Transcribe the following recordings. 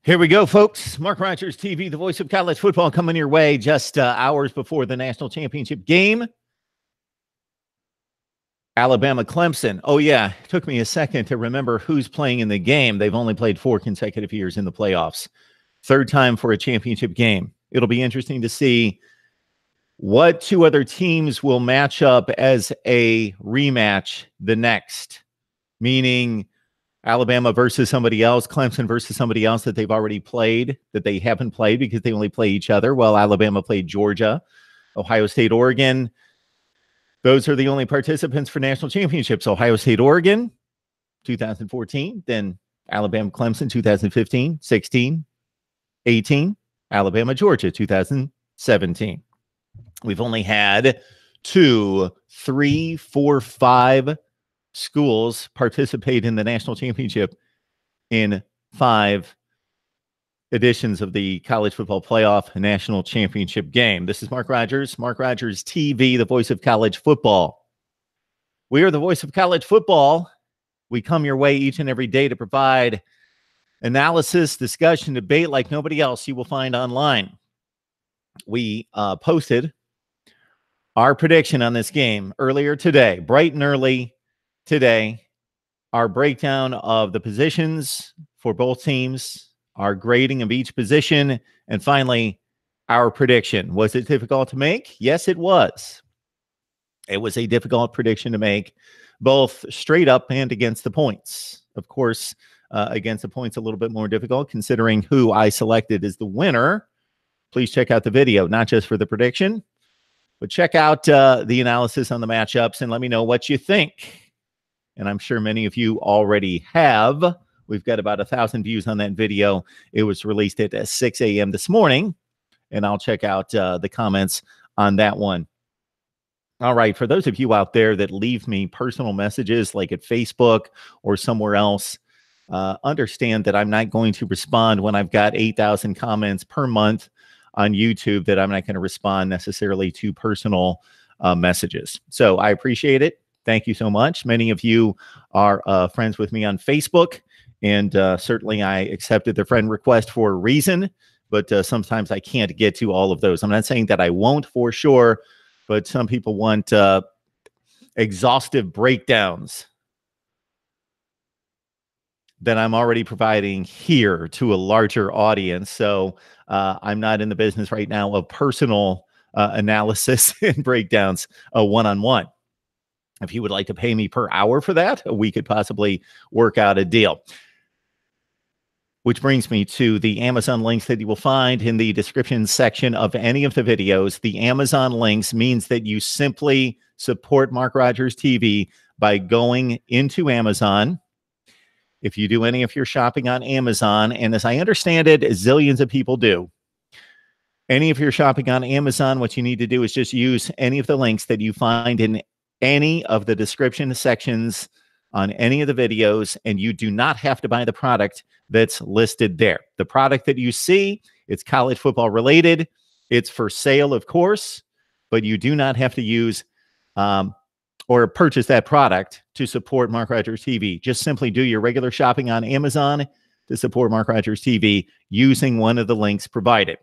Here we go, folks. Mark Rogers TV, the voice of college football, coming your way just hours before the national championship game. Alabama-Clemson. Oh, yeah. It took me a second to remember who's playing in the game. They've only played 4 consecutive years in the playoffs. Third time for a championship game. It'll be interesting to see what 2 other teams will match up as a rematch the next, meaning Alabama versus somebody else, Clemson versus somebody else that they've already played, that they haven't played because they only play each other. Well, Alabama played Georgia, Ohio State, Oregon. Those are the only participants for national championships. Ohio State, Oregon, 2014. Then Alabama, Clemson, 2015, 16, 18. Alabama, Georgia, 2017. We've only had 2, 3, 4, 5 schools participate in the national championship in 5 editions of the college football playoff national championship game. This is Mark Rogers, Mark Rogers TV, the voice of college football. We are the voice of college football. We come your way each and every day to provide analysis, discussion, debate like nobody else you will find online. We posted our prediction on this game earlier today, bright and early today, our breakdown of the positions for both teams, our grading of each position, and finally, our prediction. Was it difficult to make? Yes, it was. It was a difficult prediction to make, both straight up and against the points. Of course, against the points, a little bit more difficult, considering who I selected as the winner. Please check out the video, not just for the prediction, but check out the analysis on the matchups and let me know what you think. And I'm sure many of you already have. We've got about 1,000 views on that video. It was released at 6 a.m. this morning, and I'll check out the comments on that one. All right, for those of you out there that leave me personal messages like at Facebook or somewhere else, understand that I'm not going to respond when I've got 8,000 comments per month on YouTube, that I'm not going to respond necessarily to personal messages. So I appreciate it. Thank you so much. Many of you are friends with me on Facebook, and certainly I accepted the friend request for a reason, but sometimes I can't get to all of those. I'm not saying that I won't for sure, but some people want exhaustive breakdowns that I'm already providing here to a larger audience. So I'm not in the business right now of personal analysis and breakdowns one-on-one. If you would like to pay me per hour for that, we could possibly work out a deal. Which brings me to the Amazon links that you will find in the description section of any of the videos. The Amazon links means that you simply support Mark Rogers TV by going into Amazon. If you do any of your shopping on Amazon, and as I understand it, zillions of people do, any of your shopping on Amazon, what you need to do is just use any of the links that you find in any of the description sections on any of the videos, and you do not have to buy the product that's listed there. The product that you see, it's college football related. It's for sale, of course, but you do not have to use or purchase that product to support Mark Rogers TV. Just simply do your regular shopping on Amazon to support Mark Rogers TV using one of the links provided.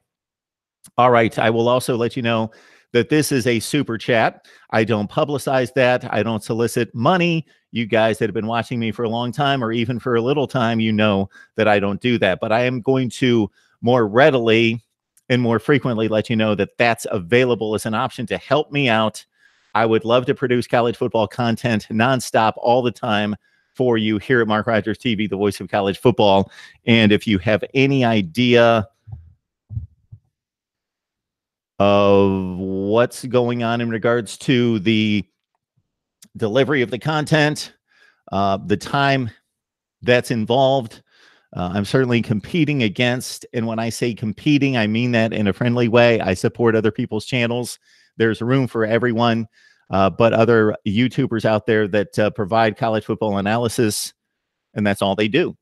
All right, I will also let you know that this is a super chat. I don't publicize that. I don't solicit money. You guys that have been watching me for a long time or even for a little time, you know that I don't do that. But I am going to more readily and more frequently let you know that that's available as an option to help me out. I would love to produce college football content nonstop all the time for you here at Mark Rogers TV, the voice of college football. And if you have any idea of what's going on in regards to the delivery of the content, the time that's involved, I'm certainly competing against. And when I say competing, I mean that in a friendly way. I support other people's channels. There's room for everyone, but other YouTubers out there that provide college football analysis, and that's all they do.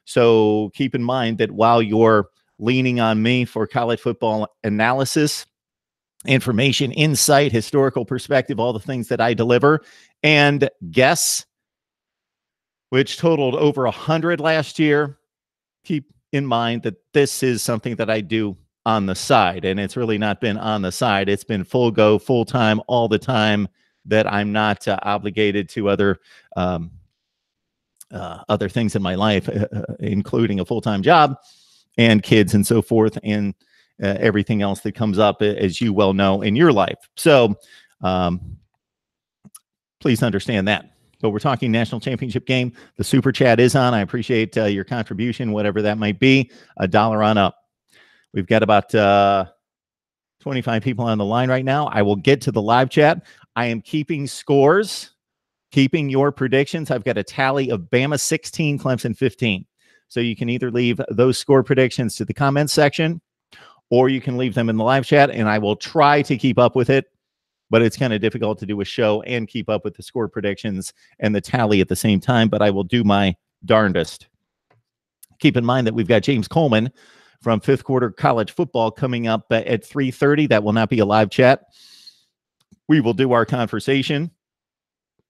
So keep in mind that while you're leaning on me for college football analysis, information, insight, historical perspective, all the things that I deliver, and guests, which totaled over 100 last year. Keep in mind that this is something that I do on the side, and it's really not been on the side. It's been full go, full time, all the time, that I'm not obligated to other things in my life, including a full-time job and kids and so forth, and everything else that comes up, as you well know, in your life. So please understand that. But we're talking national championship game. The super chat is on. I appreciate your contribution, whatever that might be, $1 on up. We've got about 25 people on the line right now. I will get to the live chat. I am keeping scores, keeping your predictions. I've got a tally of Bama 16, Clemson 15. So you can either leave those score predictions to the comments section, or you can leave them in the live chat, and I will try to keep up with it. But it's kind of difficult to do a show and keep up with the score predictions and the tally at the same time, but I will do my darndest. Keep in mind that we've got James Coleman from Fifth Quarter College Football coming up at 3:30. That will not be a live chat. We will do our conversation.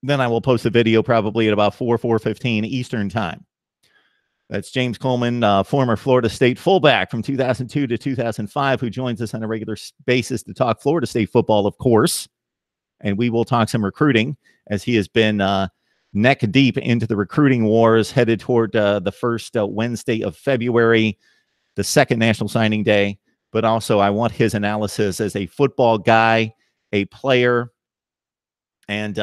Then I will post a video probably at about 4:15 Eastern time. That's James Coleman, former Florida State fullback from 2002 to 2005, who joins us on a regular basis to talk Florida State football, of course. And we will talk some recruiting, as he has been neck deep into the recruiting wars, headed toward the first Wednesday of February, the second National Signing Day. But also, I want his analysis as a football guy, a player, and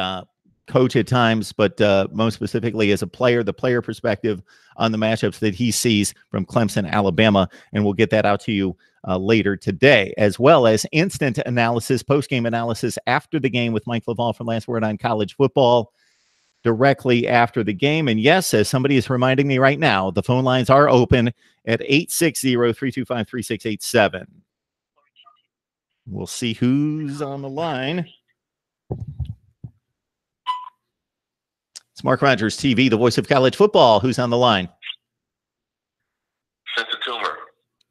coach at times, but most specifically as a player, the player perspective on the matchups that he sees from Clemson, Alabama. And we'll get that out to you later today, as well as instant analysis, post-game analysis after the game with Mike LaValle from Last Word on College Football directly after the game. And yes, as somebody is reminding me right now, the phone lines are open at 860-325-3687. We'll see who's on the line. It's Mark Rogers TV, the voice of college football. Who's on the line? Sense of Tumor.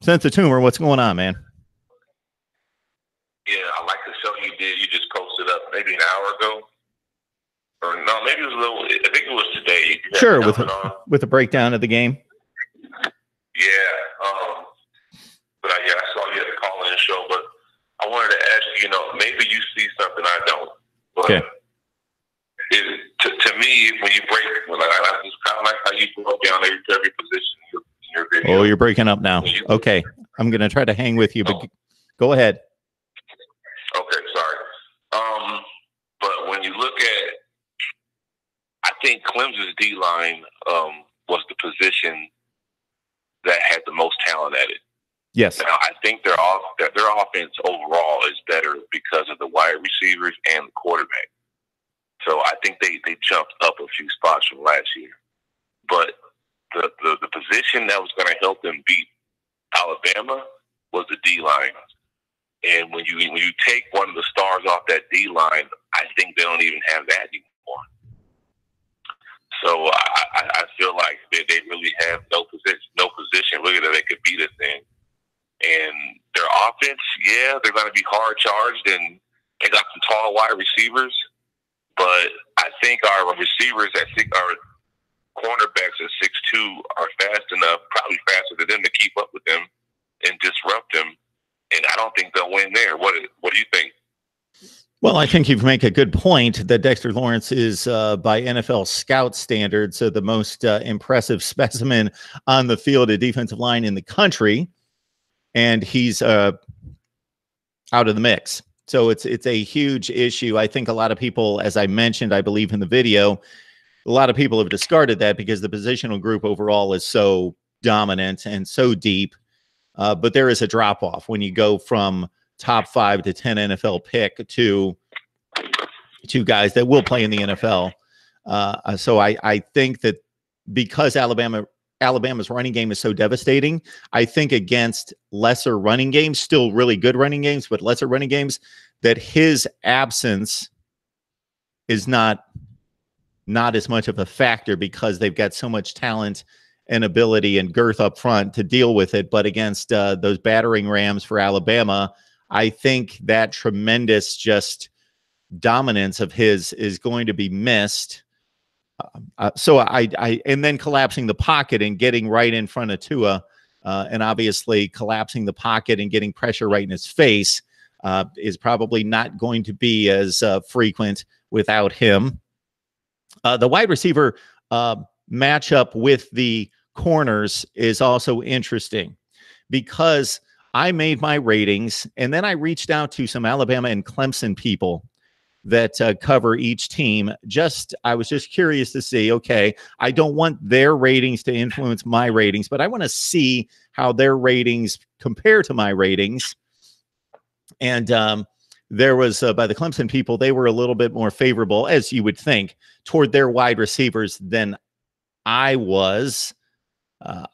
Sense of Tumor, what's going on, man? Yeah, I like the show you did. You just posted up maybe an hour ago. Or no, maybe it was a little, I think it was today. Sure, with a breakdown of the game. Yeah. But I saw you had a call-in show, but I wanted to ask you, maybe you see something I don't. But okay. To me, when you break, it's kind of like how you broke down every position in your video. Oh, you're breaking up now. Okay. I'm going to try to hang with you, but go ahead. Okay, sorry. But when you look at, I think Clemson's D-line was the position that had the most talent at it. Yes. Now, I think their offense overall is better because of the wide receivers and the quarterback. So I think they jumped up a few spots from last year. But the position that was going to help them beat Alabama was the D-line. And when you take one of the stars off that D-line, I think they don't even have that anymore. So I feel like they really have no position really that they could beat us in. And their offense, yeah, they're going to be hard charged, and they got some tall wide receivers. But I think our receivers our cornerbacks at 6'2" are fast enough, probably faster than them, to keep up with them and disrupt them. And I don't think they'll win there. What do you think? Well, I think you make a good point that Dexter Lawrence is, by NFL scout standards, the most impressive specimen on the field at defensive line in the country. And he's out of the mix. So it's a huge issue. I think a lot of people, as I mentioned, I believe in the video, a lot of people have discarded that because the positional group overall is so dominant and so deep. But there is a drop-off when you go from top 5 to 10 NFL pick to two guys that will play in the NFL. So I think that because Alabama's running game is so devastating, I think against lesser running games, still really good running games, but lesser running games, that his absence is not as much of a factor because they've got so much talent and ability and girth up front to deal with it. But against those battering rams for Alabama, I think that tremendous just dominance of his is going to be missed. So I and then collapsing the pocket and getting right in front of Tua and obviously collapsing the pocket and getting pressure right in his face is probably not going to be as frequent without him. The wide receiver matchup with the corners is also interesting because I made my ratings and then I reached out to some Alabama and Clemson people that cover each team. I was just curious to see, okay, I don't want their ratings to influence my ratings, but I want to see how their ratings compare to my ratings. And there was, by the Clemson people, they were a little bit more favorable, as you would think, toward their wide receivers than I was.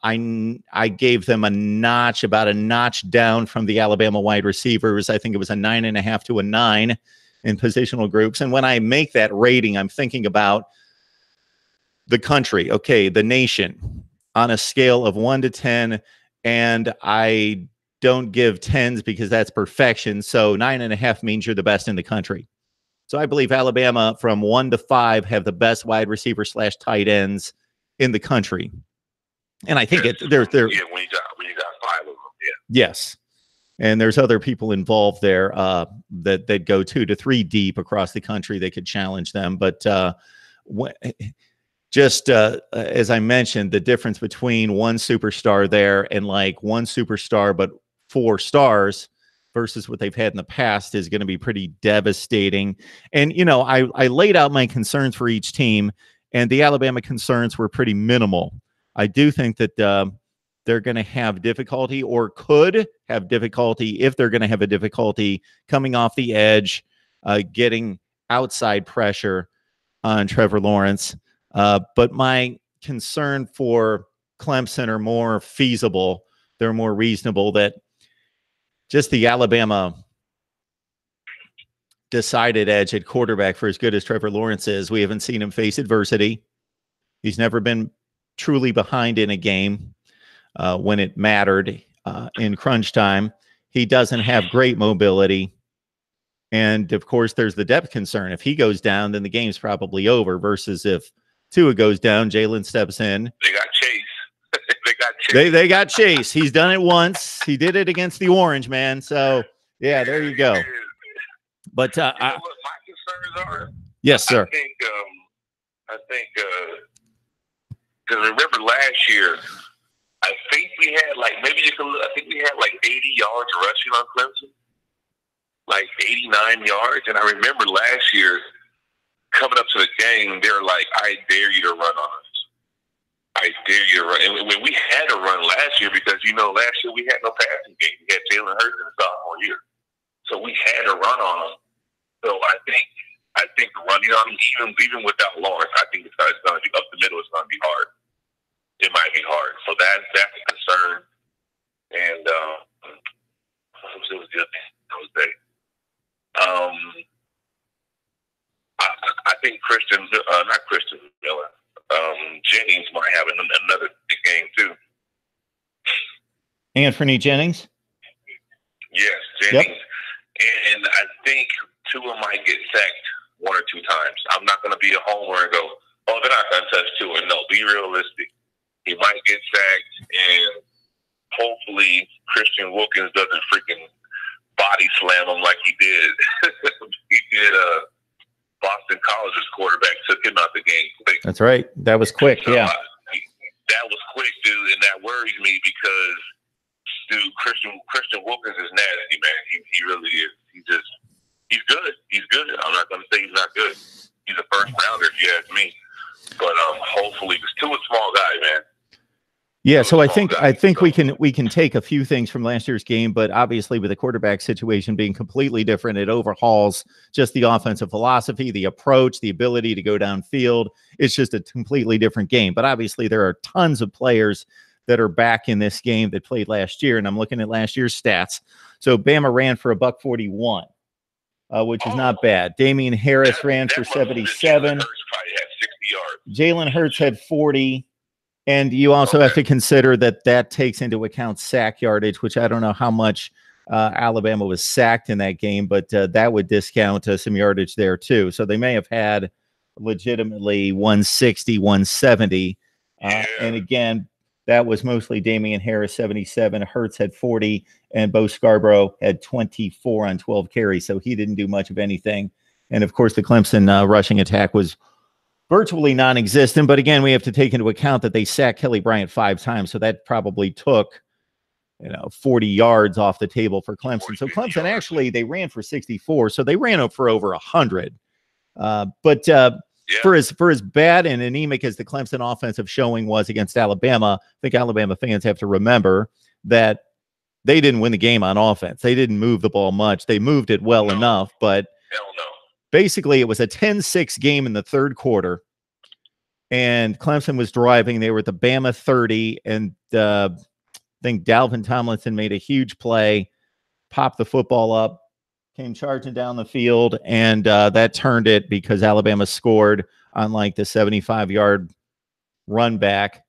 I gave them about a notch down from the Alabama wide receivers. I think it was a 9.5 to a 9 in positional groups. And when I make that rating, I'm thinking about the country, okay, the nation, on a scale of 1 to 10. And I don't give 10s because that's perfection. So 9.5 means you're the best in the country. So I believe Alabama from 1 to 5 have the best wide receiver / tight ends in the country. And I think they're when you got 5 of them, yes. And there's other people involved there that go 2 to 3 deep across the country. They could challenge them, but as I mentioned, the difference between one superstar there and like one superstar but 4 stars versus what they've had in the past is going to be pretty devastating. And I laid out my concerns for each team, and the Alabama concerns were pretty minimal. I do think that they're going to have difficulty, or could have difficulty, if they're going to have a difficulty coming off the edge, getting outside pressure on Trevor Lawrence. But my concern for Clemson are more feasible. They're more reasonable, that just the Alabama decided edge at quarterback, for as good as Trevor Lawrence is, we haven't seen him face adversity. He's never been truly behind in a game when it mattered in crunch time. He doesn't have great mobility. And of course, there's the depth concern. If he goes down, then the game's probably over, versus if Tua goes down, Jalen steps in. They got Chase. They got Chase. He's done it once. He did it against the Orange, man. So, yeah, there you go. But what my concerns are? Yes, sir. I think because remember last year, I think we had I think we had like 80 yards rushing on Clemson, like 89 yards. And I remember last year coming up to the game, they were like, "I dare you to run on us. I dare you to run." And when we had to run last year, because last year we had no passing game. We had Jalen Hurts in the sophomore year, so we had to run on them. So I think running on them, even without Lawrence, I think it's going to be up the middle. It's going to be hard. It might be hard. So that's a concern. And what was the other thing I was saying? I think not Christian Miller, Jennings might have another big game too. Anthony Jennings? Yes, Jennings. Yep. And I think Tua might get sacked 1 or 2 times. I'm not going to be a homer and go, "Oh, they're not going to touch Tua." No, be realistic. He might get sacked, and hopefully Christian Wilkins doesn't freaking body slam him like he did. He did Boston College's quarterback, took him out the game quick. That's right. That was quick, so, yeah. That was quick, dude, and that worries me because, dude, Christian Wilkins is nasty, man. He really is. He's good. He's good. I'm not going to say he's not good. He's a first rounder, if you ask me. But hopefully, because Tua's a small guy, man. Yeah, so I think we can take a few things from last year's game, but obviously with the quarterback situation being completely different, it overhauls just the offensive philosophy, the approach, the ability to go downfield. It's just a completely different game. But obviously there are tons of players that are back in this game that played last year, and I'm looking at last year's stats. So Bama ran for $141, which is not bad. Damian Harris ran for 77. Jalen Hurts had 40. And you also have to consider that takes into account sack yardage, which I don't know how much Alabama was sacked in that game, but that would discount some yardage there too. So they may have had legitimately 160, 170. And again, That was mostly Damian Harris, 77. Hurts had 40, and Bo Scarborough had 24 on 12 carries, so he didn't do much of anything. And, of course, the Clemson rushing attack was virtually non-existent. But, again, we have to take into account that they sacked Kelly Bryant 5 times, so that probably took 40 yards off the table for Clemson. So Clemson actually, they ran for 64, so they ran up for over 100. For as bad and anemic as the Clemson offensive showing was against Alabama, I think Alabama fans have to remember that they didn't win the game on offense. They didn't move the ball much. They moved it well enough, but basically it was a 10-6 game in the third quarter, and Clemson was driving. They were at the Bama 30, and I think Dalvin Tomlinson made a huge play, popped the football up, came charging down the field, and that turned it because Alabama scored on like the 75-yard run back.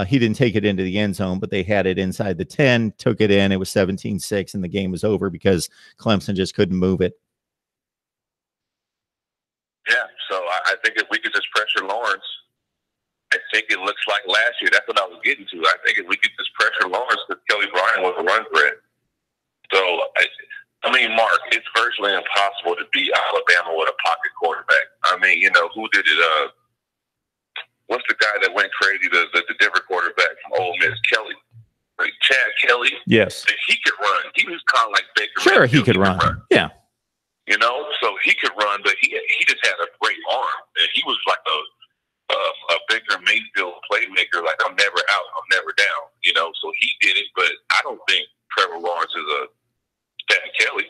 He didn't take it into the end zone, but they had it inside the 10, took it in. It was 17-6, and the game was over because Clemson just couldn't move it. Yeah, so I think if we could just pressure Lawrence, I think it looks like last year. That's what I was getting to. I think if we could just pressure Lawrence, because Kelly Bryant was a run threat. So, I mean, Mark, it's virtually impossible to beat Alabama with a pocket quarterback. I mean, who did it? What's the guy that went crazy, the different quarterback from Ole Miss, Kelly? Like Chad Kelly? Yes. He could run. He was kind of like Baker. Sure, he could run. Yeah. So he could run, but he just had a great arm. And he was like a Baker Mayfield playmaker, like I'm never out, I'm never down. So he did it, but I don't think Trevor Lawrence is a Chad Kelly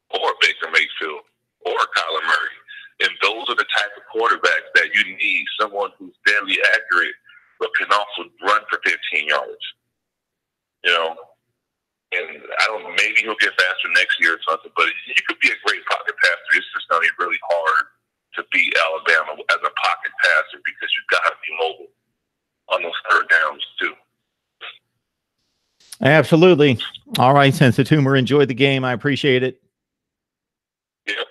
or Baker Mayfield or Kyler Murray. And those are the type of quarterbacks that you need, someone who's deadly accurate but can also run for 15 yards. And I don't know, maybe he'll get faster next year or something, but he could be a great pocket passer. It's just going to be really hard to beat Alabama as a pocket passer because you've got to be mobile on those third downs too. Absolutely. All right, Sense of Tumor, enjoyed the game. I appreciate it. Yep.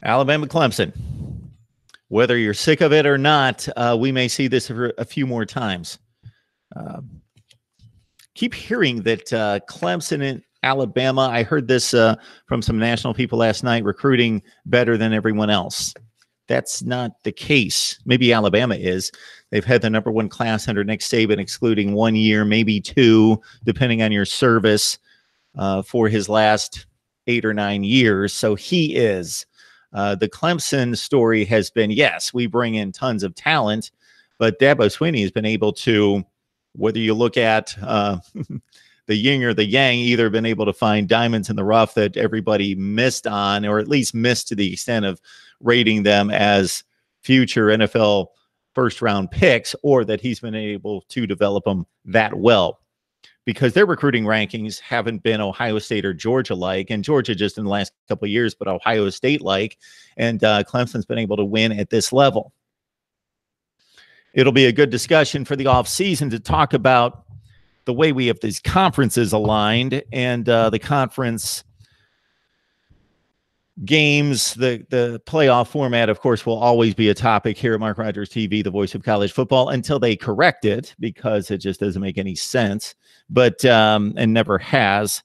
Alabama-Clemson. Whether you're sick of it or not, we may see this a few more times. Keep hearing that Clemson and Alabama, I heard this from some national people last night, recruiting better than everyone else. That's not the case. Maybe Alabama is. They've had the #1 class under Nick Saban, excluding 1 year, maybe 2, depending on your service, for his last 8 or 9 years. So he is. The Clemson story has been, yes, we bring in tons of talent, but Dabo Swinney has been able to, whether you look at the yin or the yang, either been able to find diamonds in the rough that everybody missed on, or at least missed to the extent of rating them as future NFL first-round picks, or that he's been able to develop them that well. Because their recruiting rankings haven't been Ohio State or Georgia-like, and Georgia just in the last couple of years, but Ohio State-like, and Clemson's been able to win at this level. It'll be a good discussion for the offseason to talk about the way we have these conferences aligned, and the conference games, the playoff format, of course, will always be a topic here at Mark Rogers TV, the voice of college football, until they correct it, because it just doesn't make any sense, but and never has.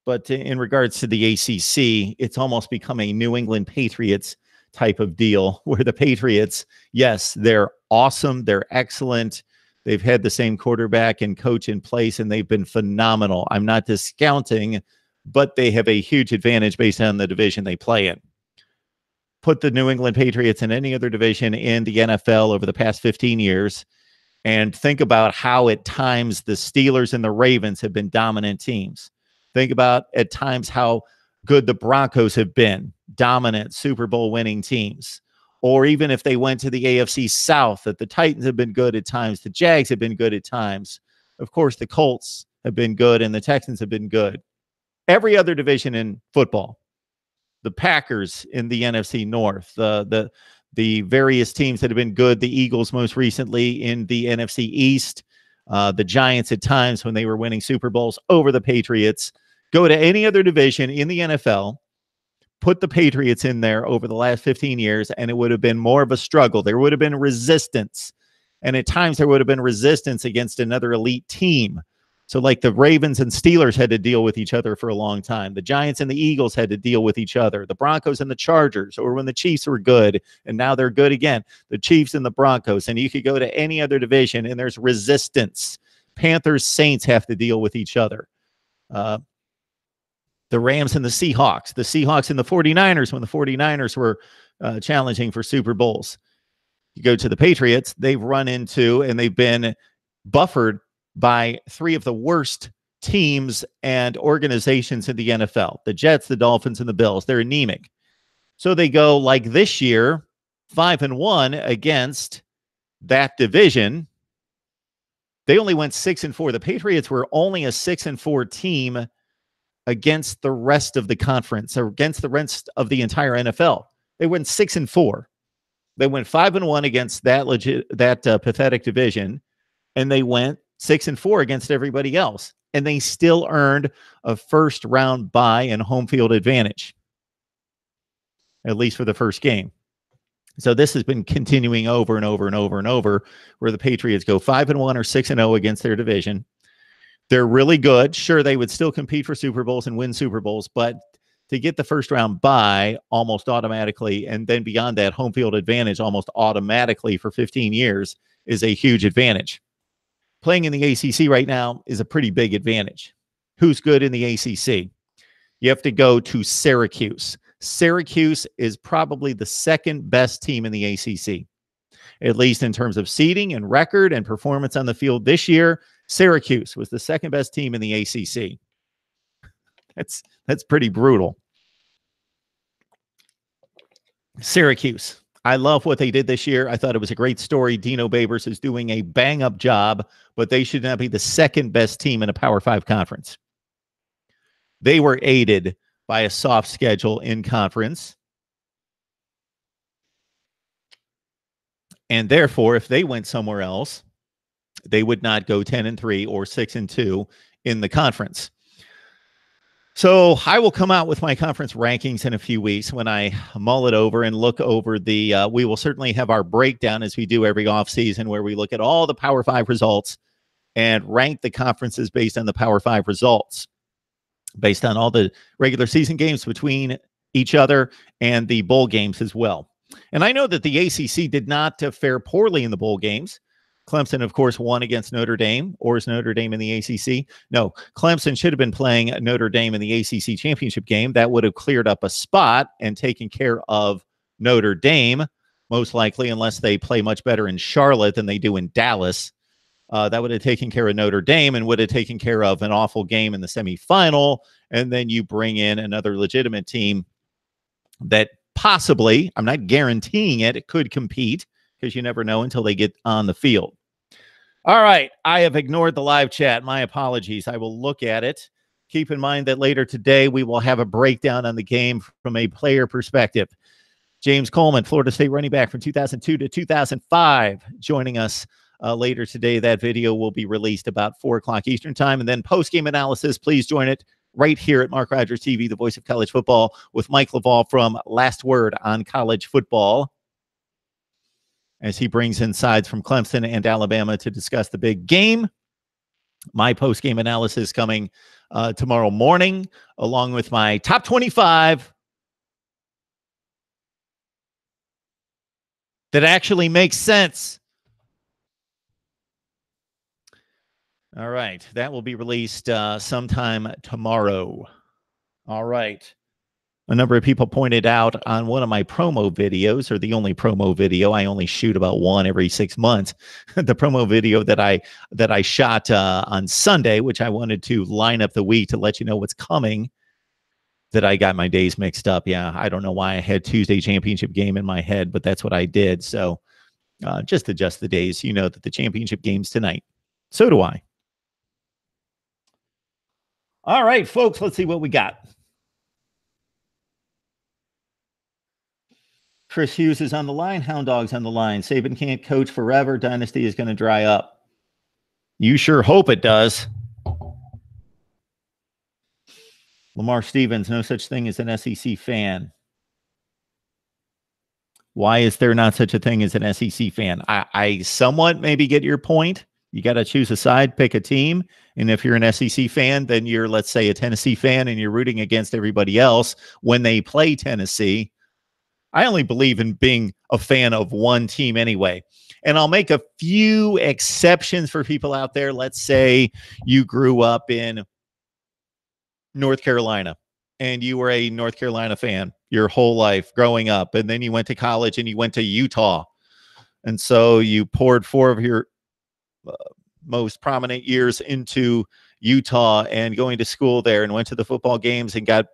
But in regards to the ACC, it's almost become a New England Patriots type of deal, where the Patriots, yes, they're awesome, they're excellent, they've had the same quarterback and coach in place, and they've been phenomenal. I'm not discounting, but they have a huge advantage based on the division they play in. Put the New England Patriots in any other division in the NFL over the past 15 years, and think about how at times the Steelers and the Ravens have been dominant teams. Think about at times how good the Broncos have been, dominant Super Bowl winning teams. Or even if they went to the AFC South, that the Titans have been good at times, the Jags have been good at times. Of course, the Colts have been good, and the Texans have been good. Every other division in football, the Packers in the NFC North, the various teams that have been good, the Eagles most recently in the NFC East, the Giants at times when they were winning Super Bowls over the Patriots. Go to any other division in the NFL, put the Patriots in there over the last 15 years, and it would have been more of a struggle. There would have been resistance. And at times there would have been resistance against another elite team. So like the Ravens and Steelers had to deal with each other for a long time. The Giants and the Eagles had to deal with each other. The Broncos and the Chargers, or when the Chiefs were good, and now they're good again. The Chiefs and the Broncos. And you could go to any other division, and there's resistance. Panthers, Saints have to deal with each other. The Rams and the Seahawks. The Seahawks and the 49ers, when the 49ers were challenging for Super Bowls. You go to the Patriots, they've run into and they've been buffered by three of the worst teams and organizations in the NFL. The Jets, the Dolphins, and the Bills. They're anemic. So they go like this year, 5-1 against that division. They only went 6-4. The Patriots were only a 6-4 team against the rest of the conference, or against the rest of the entire NFL. They went 6-4. They went 5-1 against that pathetic division, and they went 6-4 against everybody else, and they still earned a first-round bye and home field advantage, at least for the first game. So this has been continuing over and over and over and over, where the Patriots go 5-1 or 6-0 against their division. They're really good. Sure, they would still compete for Super Bowls and win Super Bowls, but to get the first round bye almost automatically, and then beyond that, home field advantage almost automatically for 15 years is a huge advantage. Playing in the ACC right now is a pretty big advantage. Who's good in the ACC? You have to go to Syracuse. Syracuse is probably the second best team in the ACC, at least in terms of seeding and record and performance on the field this year. Syracuse was the second best team in the ACC. That's pretty brutal. Syracuse. I love what they did this year. I thought it was a great story. Dino Babers is doing a bang-up job, but they should not be the second best team in a Power 5 conference. They were aided by a soft schedule in conference. And therefore, if they went somewhere else, they would not go 10-3 or 6-2 in the conference. So I will come out with my conference rankings in a few weeks when I mull it over and look over the, we will certainly have our breakdown as we do every offseason, where we look at all the Power 5 results and rank the conferences based on the Power 5 results, based on all the regular season games between each other and the bowl games as well. And I know that the ACC did not fare poorly in the bowl games. Clemson, of course, won against Notre Dame. Or is Notre Dame in the ACC? No, Clemson should have been playing Notre Dame in the ACC championship game. That would have cleared up a spot and taken care of Notre Dame, most likely, unless they play much better in Charlotte than they do in Dallas. That would have taken care of Notre Dame and would have taken care of an awful game in the semifinal. And then you bring in another legitimate team that possibly, I'm not guaranteeing it could compete, because you never know until they get on the field. All right. I have ignored the live chat. My apologies. I will look at it. Keep in mind that later today, we will have a breakdown on the game from a player perspective. James Coleman, Florida State running back from 2002 to 2005, joining us later today. That video will be released about 4 o'clock Eastern time. And then post-game analysis, please join it right here at Mark Rogers TV, the voice of college football, with Mike Laval from Last Word on College Football, as he brings in sides from Clemson and Alabama to discuss the big game. My post-game analysis coming tomorrow morning, along with my top 25 that actually makes sense. All right. That will be released sometime tomorrow. All right. A number of people pointed out on one of my promo videos, or the only promo video, I only shoot about one every 6 months, the promo video that I shot on Sunday, which I wanted to line up the week to let you know what's coming, that I got my days mixed up. Yeah, I don't know why I had Tuesday championship game in my head, but that's what I did. So just adjust the days. You know that the championship game's tonight. So do I. All right, folks, let's see what we got. Chris Hughes is on the line. Hound Dog's on the line. Saban can't coach forever. Dynasty is going to dry up. You sure hope it does. Lamar Stevens, no such thing as an SEC fan. Why is there not such a thing as an SEC fan? I somewhat maybe get your point. You got to choose a side, pick a team. And if you're an SEC fan, then you're, let's say, a Tennessee fan, and you're rooting against everybody else when they play Tennessee. I only believe in being a fan of one team anyway. And I'll make a few exceptions for people out there. Let's say you grew up in North Carolina and you were a North Carolina fan your whole life growing up. And then you went to college and you went to Utah. And so you poured 4 of your most prominent years into Utah and going to school there and went to the football games and got,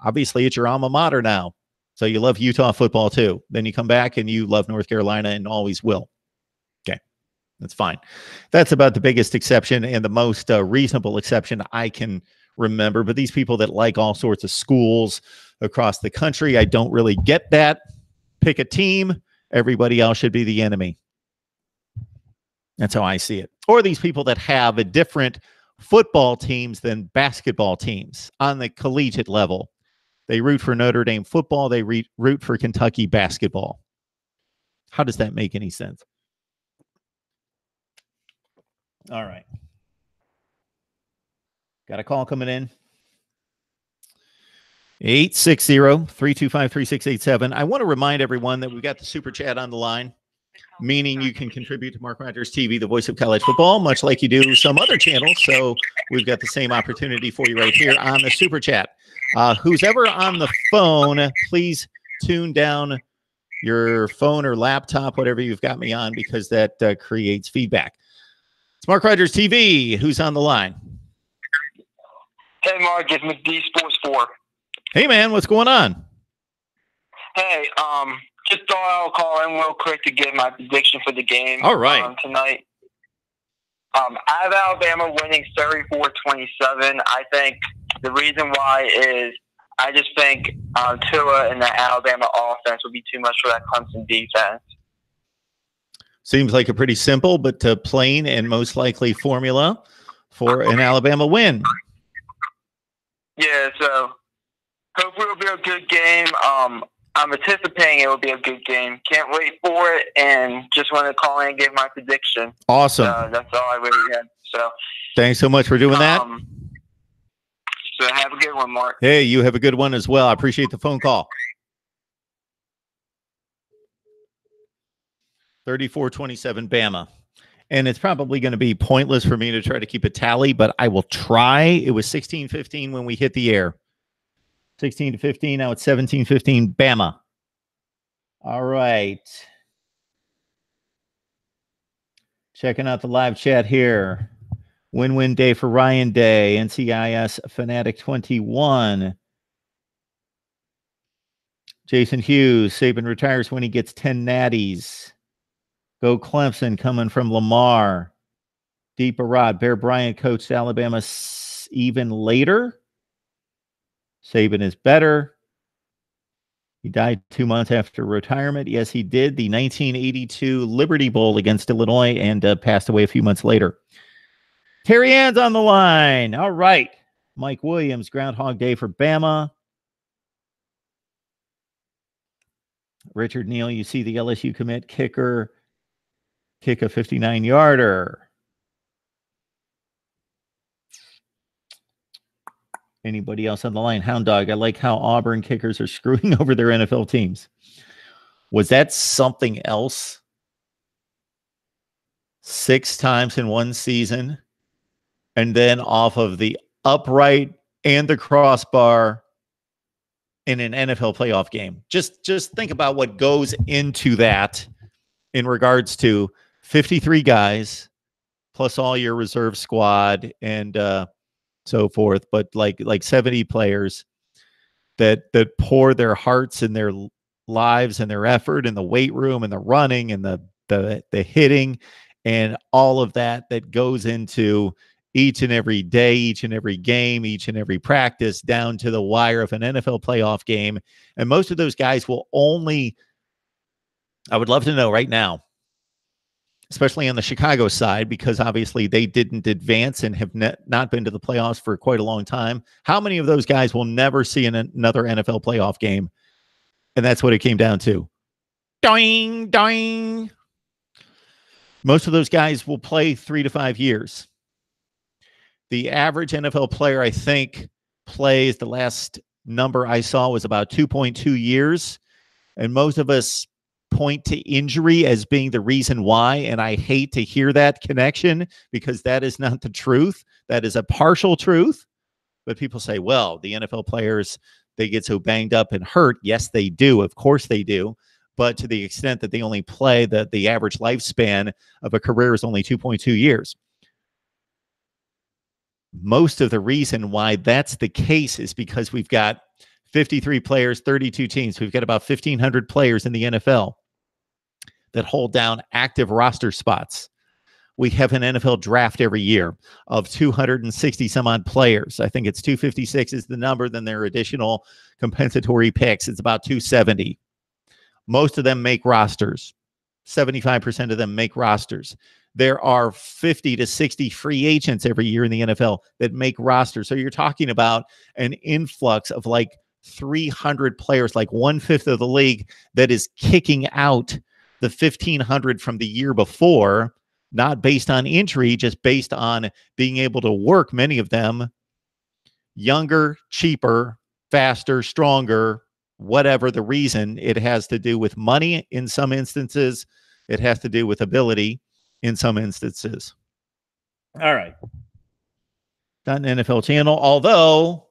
obviously it's your alma mater now. So you love Utah football too. Then you come back and you love North Carolina and always will. Okay, that's fine. That's about the biggest exception and the most reasonable exception I can remember. But these people that like all sorts of schools across the country, I don't really get that. Pick a team. Everybody else should be the enemy. That's how I see it. Or these people that have a different football teams than basketball teams on the collegiate level. They root for Notre Dame football. They root for Kentucky basketball. How does that make any sense? All right. Got a call coming in. 860-325-3687. I want to remind everyone that we've got the Super Chat on the line, meaning you can contribute to Mark Rogers TV, the voice of college football, much like you do some other channels. So we've got the same opportunity for you right here on the Super Chat. Who's ever on the phone, please tune down your phone or laptop, whatever you've got me on, because that creates feedback. It's Mark Rogers TV. Who's on the line? Hey, Mark, it's McD Sports 4. Hey, man, what's going on? Hey, just thought I'll call in real quick to give my prediction for the game. All right. Tonight. I have Alabama winning 34-27. I think the reason why is I just think Tua and the Alabama offense will be too much for that Clemson defense. Seems like a pretty simple but plain and most likely formula for an Alabama win. Yeah, so hopefully it'll be a good game. I'm anticipating it will be a good game. Can't wait for it, and just want to call in and give my prediction. Awesome. That's all I really had. So thanks so much for doing that. So have a good one, Mark. Hey, you have a good one as well. I appreciate the phone call. 34-27 Bama. And it's probably going to be pointless for me to try to keep a tally, but I will try. It was 16-15 when we hit the air. 16-15. Now it's 17-15 Bama. All right. Checking out the live chat here. Win-win day for Ryan Day. NCIS Fanatic 21. Jason Hughes. Saban retires when he gets 10 natties. Go Clemson coming from Lamar. Deep Arad. Bear Bryant coached Alabama even later. Saban is better. He died 2 months after retirement. Yes, he did. The 1982 Liberty Bowl against Illinois and passed away a few months later. Terry Ann's on the line. All right. Mike Williams, Groundhog Day for Bama. Richard Neal, you see the LSU commit kicker kick a 59-yarder. Anybody else on the line? Hound Dog, I like how Auburn kickers are screwing over their NFL teams. Was that something else? 6 times in one season, and then off of the upright and the crossbar in an NFL playoff game. Just think about what goes into that in regards to 53 guys plus all your reserve squad and so forth, but like 70 players that pour their hearts and their lives and their effort in the weight room and the running and the hitting and all of that goes into each and every day, each and every game, each and every practice down to the wire of an NFL playoff game. And most of those guys will only, I would love to know right now, especially on the Chicago side, because obviously they didn't advance and have not been to the playoffs for quite a long time. How many of those guys will never see another NFL playoff game? And that's what it came down to. Doing, doing. Most of those guys will play 3 to 5 years. The average NFL player, I think, plays, the last number I saw was about 2.2 years. And most of us point to injury as being the reason why. And I hate to hear that connection, because that is not the truth. That is a partial truth. But people say, well, the NFL players, they get so banged up and hurt. Yes, they do. Of course they do. But to the extent that they only play, that the average lifespan of a career is only 2.2 years. Most of the reason why that's the case is because we've got 53 players, 32 teams. We've got about 1,500 players in the NFL that hold down active roster spots. We have an NFL draft every year of 260 some odd players. I think it's 256 is the number. Then there are additional compensatory picks. It's about 270. Most of them make rosters. 75% of them make rosters. There are 50 to 60 free agents every year in the NFL that make rosters. So you're talking about an influx of like 300 players, like 1/5 of the league, that is kicking out the 1,500 from the year before, not based on injury, just based on being able to work. Many of them younger, cheaper, faster, stronger, whatever the reason. It has to do with money in some instances. It has to do with ability in some instances. All right. Not an NFL channel, although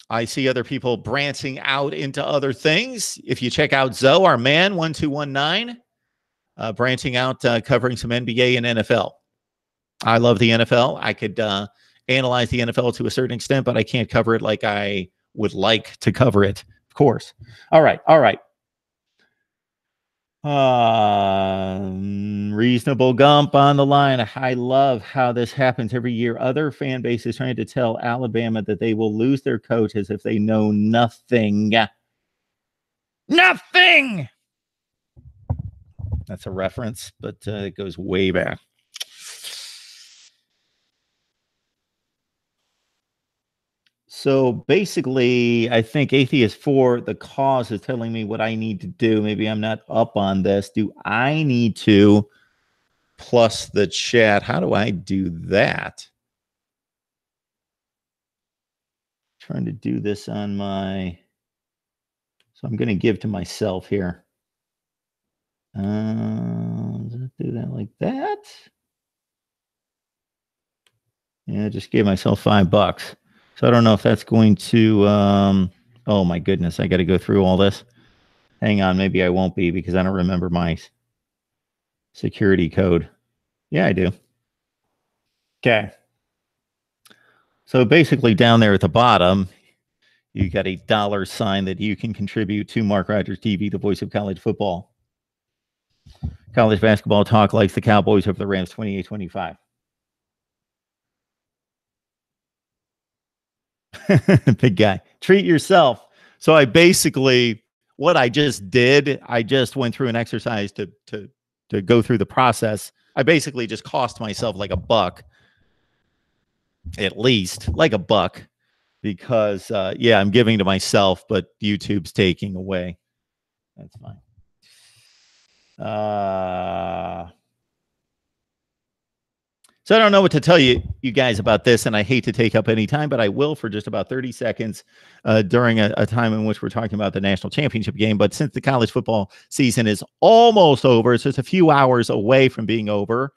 I see other people branching out into other things. If you check out Zoe, our man, 1219, branching out, covering some NBA and NFL. I love the NFL. I could analyze the NFL to a certain extent, but I can't cover it like I would like to cover it, of course. All right. All right. Reasonable Gump on the line. I love how this happens every year. Other fan bases trying to tell Alabama that they will lose their coach as if they know nothing. Nothing! That's a reference, but it goes way back. So basically, I think Atheist 4, the cause, is telling me what I need to do. Maybe I'm not up on this. Do I need to plus the chat? How do I do that? Trying to do this on my... So I'm going to give to myself here. Do that like that. Yeah, just gave myself $5. So I don't know if that's going to, oh my goodness, I got to go through all this. Hang on, maybe I won't be because I don't remember my security code. Yeah, I do. Okay. So basically down there at the bottom, you got a $ sign that you can contribute to Mark Rogers TV, the voice of college football. College basketball talk likes the Cowboys over the Rams 28-25. Big guy, treat yourself. So I basically, what I just did, I just went through an exercise to go through the process. I basically just cost myself like $1, at least like $1, because yeah, I'm giving to myself, but YouTube's taking away. That's fine. So I don't know what to tell you guys about this, and I hate to take up any time, but I will for just about 30 seconds during a time in which we're talking about the national championship game. But since the college football season is almost over, it's just a few hours away from being over.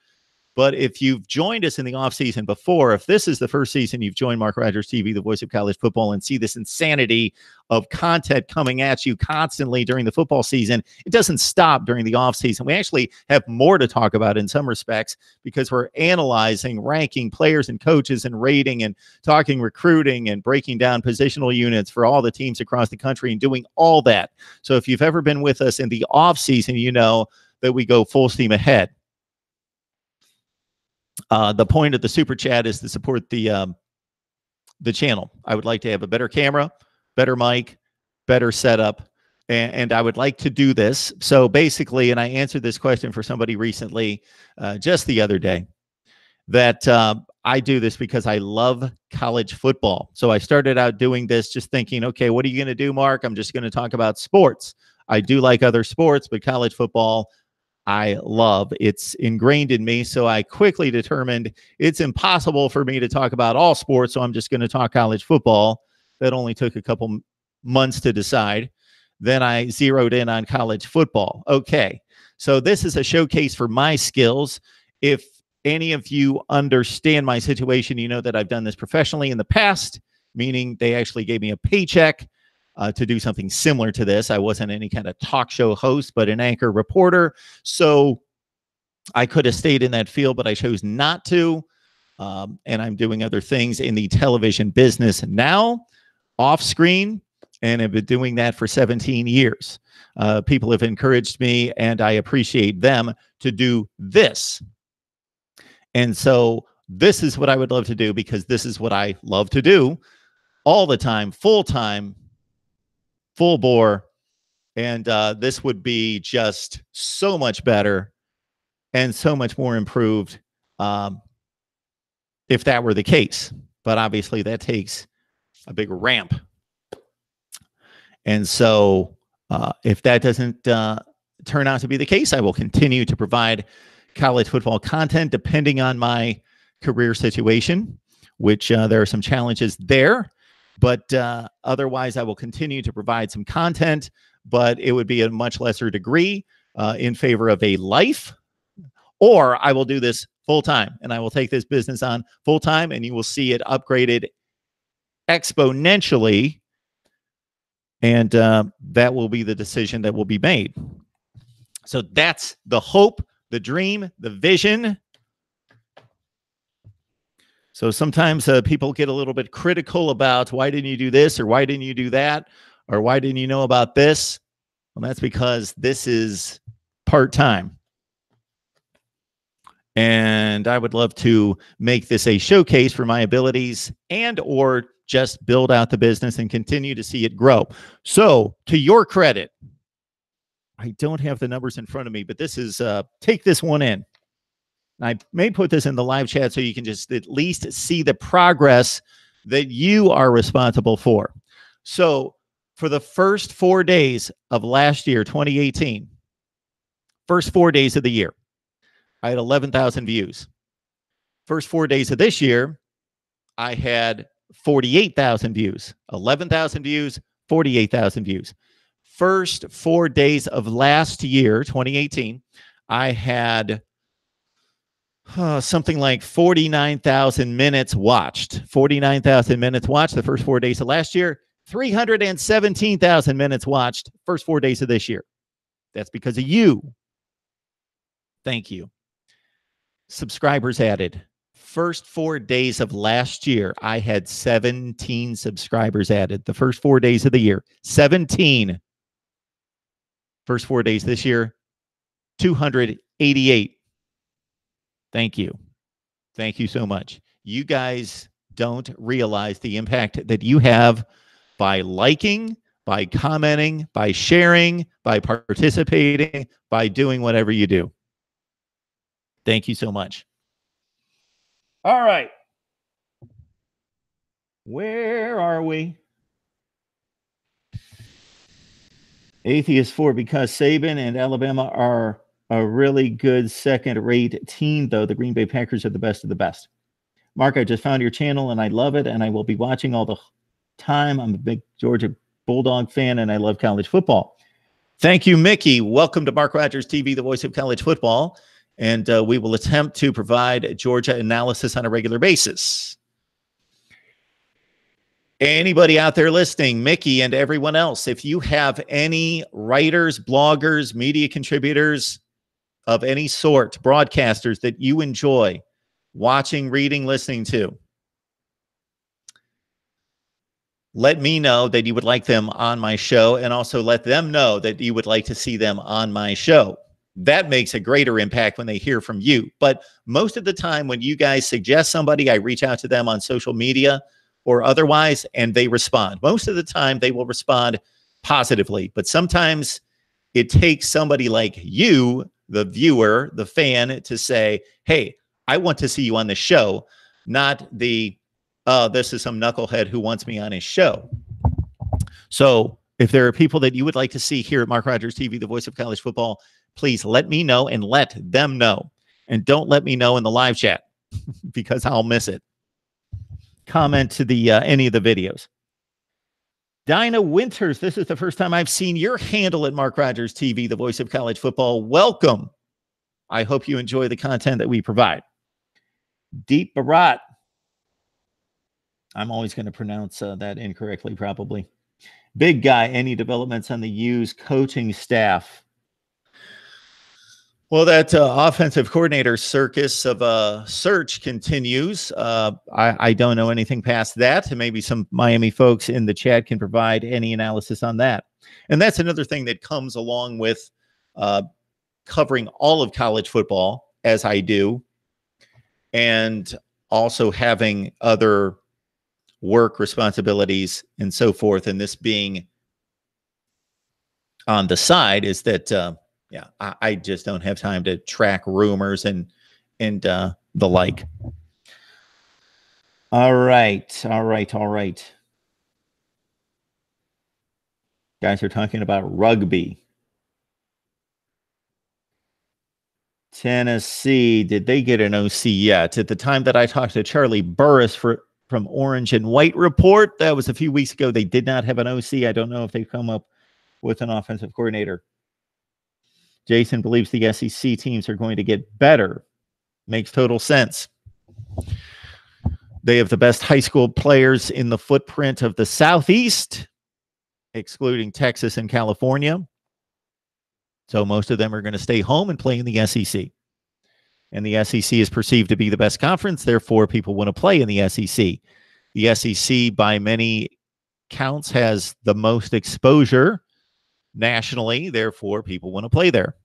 But if you've joined us in the offseason before, if this is the first season you've joined Mark Rogers TV, the voice of college football, and see this insanity of content coming at you constantly during the football season, it doesn't stop during the offseason. We actually have more to talk about in some respects because we're analyzing, ranking players and coaches and rating and talking recruiting and breaking down positional units for all the teams across the country and doing all that. So if you've ever been with us in the offseason, you know that we go full steam ahead. The point of the super chat is to support the channel. I would like to have a better camera, better mic, better setup, and I would like to do this. So basically, and I answered this question for somebody recently, just the other day, that I do this because I love college football. So I started out doing this just thinking, okay, what are you going to do, Mark? I'm just going to talk about sports. I do like other sports, but college football, I love. It's ingrained in me. So I quickly determined it's impossible for me to talk about all sports. So I'm just going to talk college football. That only took a couple months to decide. Then I zeroed in on college football. Okay. So this is a showcase for my skills. If any of you understand my situation, you know that I've done this professionally in the past, meaning they actually gave me a paycheck to do something similar to this. I wasn't any kind of talk show host, but an anchor reporter. So I could have stayed in that field, but I chose not to. And I'm doing other things in the television business now, off screen, and have been doing that for 17 years. People have encouraged me, and I appreciate them, to do this. And so this is what I would love to do, because this is what I love to do all the time, full time, full bore. And this would be just so much better and so much more improved if that were the case. But obviously that takes a big ramp. And so if that doesn't turn out to be the case, I will continue to provide college football content depending on my career situation, which there are some challenges there. But otherwise, I will continue to provide some content, but it would be a much lesser degree in favor of a life. Or I will do this full time, and I will take this business on full time, and you will see it upgraded exponentially. And that will be the decision that will be made. So that's the hope, the dream, the vision. So sometimes people get a little bit critical about, why didn't you do this, or why didn't you do that, or why didn't you know about this? Well, that's because this is part-time. And I would love to make this a showcase for my abilities, and or just build out the business and continue to see it grow. So to your credit, I don't have the numbers in front of me, but this is, take this one in. I may put this in the live chat so you can just at least see the progress that you are responsible for. So for the first 4 days of last year, 2018, first 4 days of the year, I had 11,000 views. First 4 days of this year, I had 48,000 views. 11,000 views, 48,000 views. First 4 days of last year, 2018, I had something like 49,000 minutes watched. 49,000 minutes watched the first 4 days of last year. 317,000 minutes watched first 4 days of this year. That's because of you. Thank you. Subscribers added. First 4 days of last year, I had 17 subscribers added. The first 4 days of the year, 17. First 4 days this year, 288. Thank you. Thank you so much. You guys don't realize the impact that you have by liking, by commenting, by sharing, by participating, by doing whatever you do. Thank you so much. All right. Where are we? Atheist 4, because Saban and Alabama are a really good second-rate team, though. The Green Bay Packers are the best of the best. Mark, I just found your channel, and I love it, and I will be watching all the time. I'm a big Georgia Bulldog fan, and I love college football. Thank you, Mickey. Welcome to Mark Rogers TV, the voice of college football, and we will attempt to provide Georgia analysis on a regular basis. Anybody out there listening, Mickey and everyone else, if you have any writers, bloggers, media contributors of any sort, broadcasters that you enjoy watching, reading, listening to, let me know that you would like them on my show, and also let them know that you would like to see them on my show. That makes a greater impact when they hear from you. But most of the time when you guys suggest somebody, I reach out to them on social media or otherwise, and they respond. Most of the time they will respond positively. But sometimes it takes somebody like you, the viewer, the fan, to say, hey, I want to see you on the show, not the, this is some knucklehead who wants me on his show. So if there are people that you would like to see here at Mark Rogers TV, the voice of college football, please let me know and let them know. And don't let me know in the live chat because I'll miss it. Comment to the any of the videos. Dinah Winters, this is the first time I've seen your handle at Mark Rogers TV, the voice of college football. Welcome. I hope you enjoy the content that we provide. Deep Barat. I'm always going to pronounce that incorrectly, probably. Big Guy, any developments on the U's coaching staff? Well, that offensive coordinator circus of search continues. I don't know anything past that. And maybe some Miami folks in the chat can provide any analysis on that. And that's another thing that comes along with covering all of college football, as I do, and also having other work responsibilities and so forth. And this being on the side is that yeah, I just don't have time to track rumors and the like. All right. Guys are talking about rugby. Tennessee, did they get an OC yet? At the time that I talked to Charlie Burris from Orange and White Report, that was a few weeks ago, they did not have an OC. I don't know if they've come up with an offensive coordinator. Jason believes the SEC teams are going to get better. Makes total sense. They have the best high school players in the footprint of the Southeast, excluding Texas and California. So most of them are going to stay home and play in the SEC. And the SEC is perceived to be the best conference. Therefore, people want to play in the SEC. The SEC, by many counts, has the most exposure nationally. Therefore, people want to play there.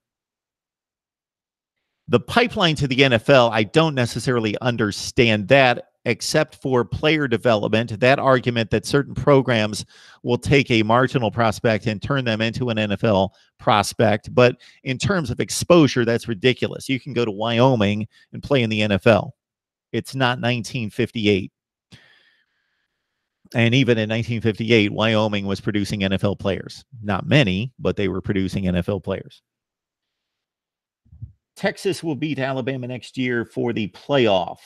The pipeline to the NFL, I don't necessarily understand that, except for player development, that argument that certain programs will take a marginal prospect and turn them into an NFL prospect. But in terms of exposure, that's ridiculous. You can go to Wyoming and play in the NFL. It's not 1958. And even in 1958, Wyoming was producing NFL players. Not many, but they were producing NFL players. Texas will beat Alabama next year for the playoff.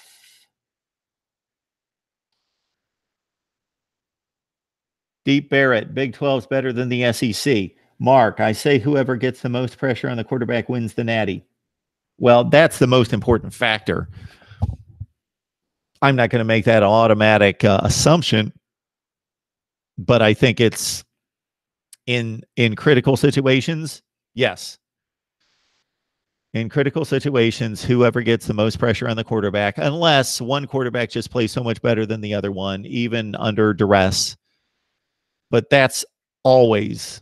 Deep Barrett, Big 12's better than the SEC. Mark, I say whoever gets the most pressure on the quarterback wins the Natty. Well, that's the most important factor. I'm not going to make that automatic assumption, but I think it's in critical situations, yes. In critical situations, whoever gets the most pressure on the quarterback, unless one quarterback just plays so much better than the other one, even under duress. But that's always,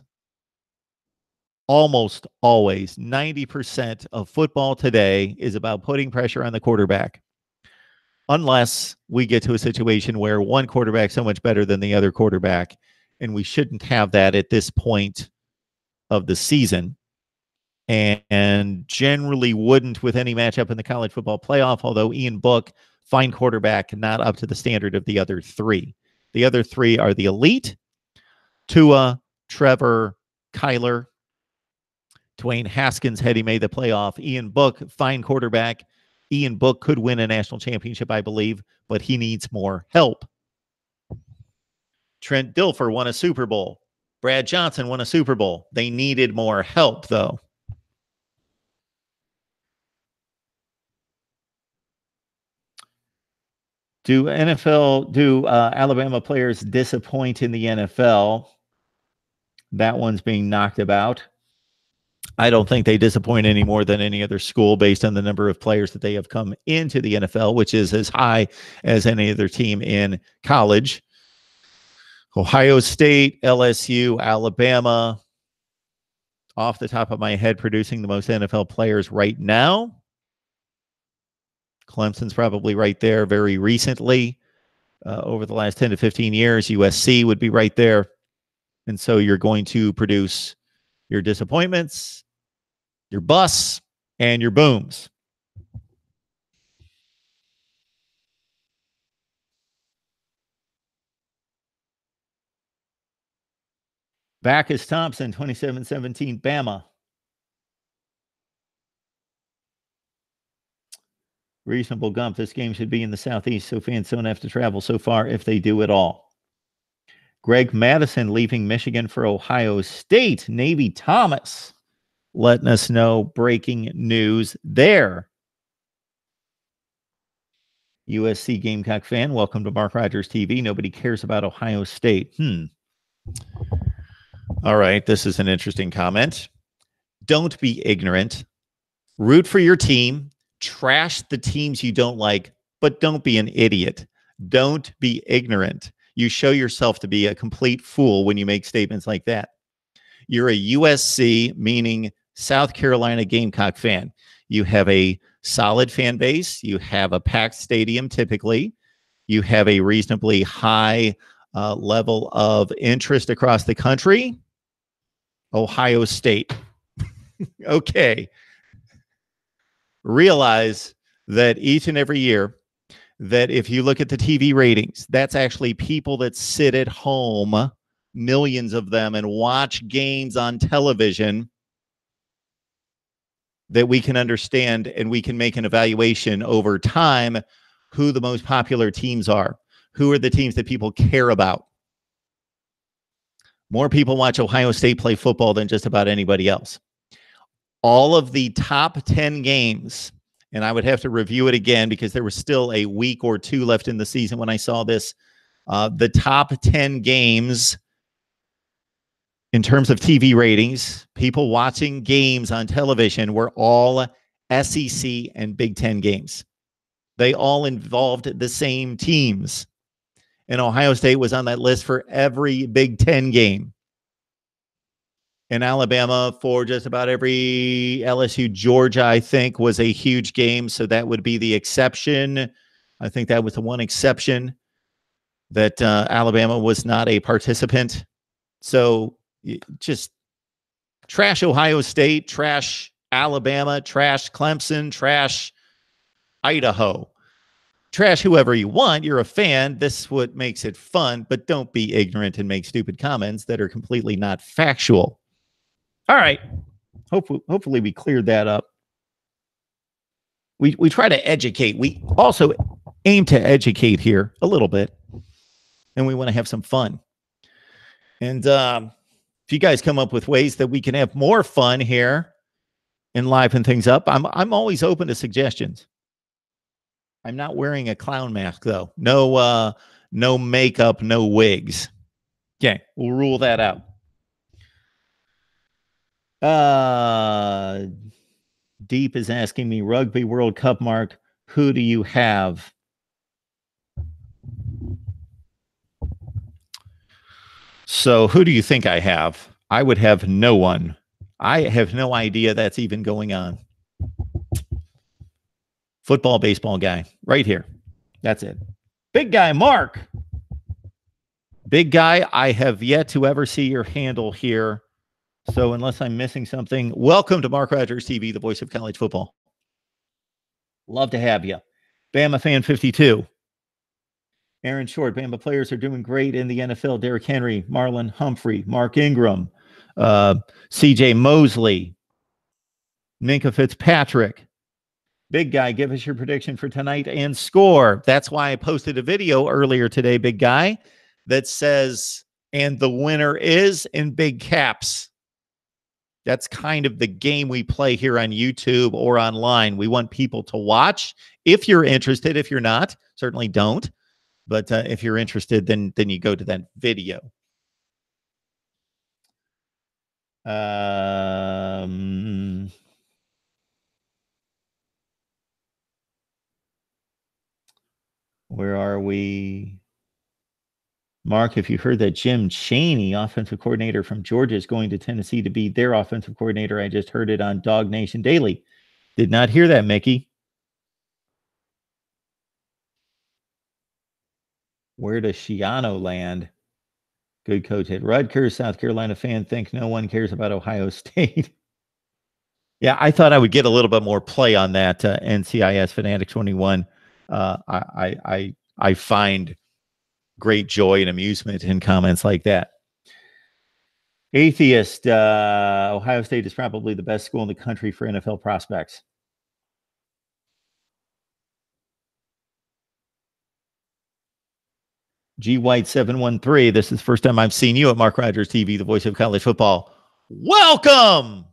almost always, 90% of football today is about putting pressure on the quarterback. Unless we get to a situation where one quarterback's so much better than the other quarterback, and we shouldn't have that at this point of the season. And generally wouldn't with any matchup in the college football playoff, although Ian Book, fine quarterback, not up to the standard of the other three. The other three are the elite: Tua, Trevor, Kyler. Dwayne Haskins, had he made the playoff. Ian Book, fine quarterback. Ian Book could win a national championship, I believe, but he needs more help. Trent Dilfer won a Super Bowl. Brad Johnson won a Super Bowl. They needed more help, though. Do Alabama players disappoint in the NFL? That one's being knocked about. I don't think they disappoint any more than any other school based on the number of players that they have come into the NFL, which is as high as any other team in college. Ohio State, LSU, Alabama, off the top of my head, producing the most NFL players right now. Clemson's probably right there very recently. Over the last 10 to 15 years, USC would be right there. And so you're going to produce your disappointments, your busts, and your booms. Backus Thompson, 27-17, Bama. Reasonable Gump. This game should be in the Southeast, so fans don't have to travel so far if they do at all. Greg Madison leaving Michigan for Ohio State. Navy Thomas letting us know breaking news there. USC Gamecock fan, welcome to Mark Rogers TV. Nobody cares about Ohio State. All right, this is an interesting comment. Don't be ignorant. Root for your team. Trash the teams you don't like, but don't be an idiot. Don't be ignorant. You show yourself to be a complete fool when you make statements like that. You're a USC, meaning South Carolina Gamecock fan. You have a solid fan base. You have a packed stadium typically. You have a reasonably high level of interest across the country. Ohio State. Okay. Realize that each and every year, that if you look at the TV ratings, that's actually people that sit at home, millions of them, and watch games on television, that we can understand and we can make an evaluation over time who the most popular teams are, who are the teams that people care about. More people watch Ohio State play football than just about anybody else. All of the top 10 games, and I would have to review it again because there was still a week or two left in the season when I saw this. The top 10 games in terms of TV ratings, people watching games on television, were all SEC and Big Ten games. They all involved the same teams. And Ohio State was on that list for every Big Ten game. In Alabama for just about every LSU, Georgia, I think, was a huge game. So that would be the exception. I think that was the one exception that Alabama was not a participant. So just trash Ohio State, trash Alabama, trash Clemson, trash Idaho. Trash whoever you want. You're a fan. This is what makes it fun. But don't be ignorant and make stupid comments that are completely not factual. All right. Hopefully we cleared that up. We try to educate. We also aim to educate here a little bit, and we want to have some fun. And if you guys come up with ways that we can have more fun here and liven things up, I'm always open to suggestions. I'm not wearing a clown mask though. No makeup, no wigs. Okay, we'll rule that out. Deep is asking me, Rugby World Cup, Mark, who do you have? So who do you think I have? I would have no one. I have no idea that's even going on. Football, baseball guy, right here. That's it. Big guy, Mark. Big guy, I have yet to ever see your handle here. So unless I'm missing something, welcome to Mark Rogers TV, the voice of college football. Love to have you. Bama fan 52. Aaron Short, Bama players are doing great in the NFL. Derrick Henry, Marlon Humphrey, Mark Ingram, CJ Mosley, Minka Fitzpatrick. Big guy, give us your prediction for tonight and score. That's why I posted a video earlier today, big guy, that says, and the winner is in big caps. That's kind of the game we play here on YouTube or online. We want people to watch. If you're interested, if you're not, certainly don't. But if you're interested, then you go to that video. Where are we? Mark, if you heard that Jim Chaney, offensive coordinator from Georgia, is going to Tennessee to be their offensive coordinator, I just heard it on Dog Nation Daily. Did not hear that, Mickey. Where does Shiano land? Good coach at Rutgers. South Carolina fan think no one cares about Ohio State. Yeah, I thought I would get a little bit more play on that. NCIS Fanatic 21. I find great joy and amusement in comments like that. Atheist. Ohio State is probably the best school in the country for NFL prospects. G White 713. This is the first time I've seen you at Mark Rogers TV, the voice of college football. Welcome.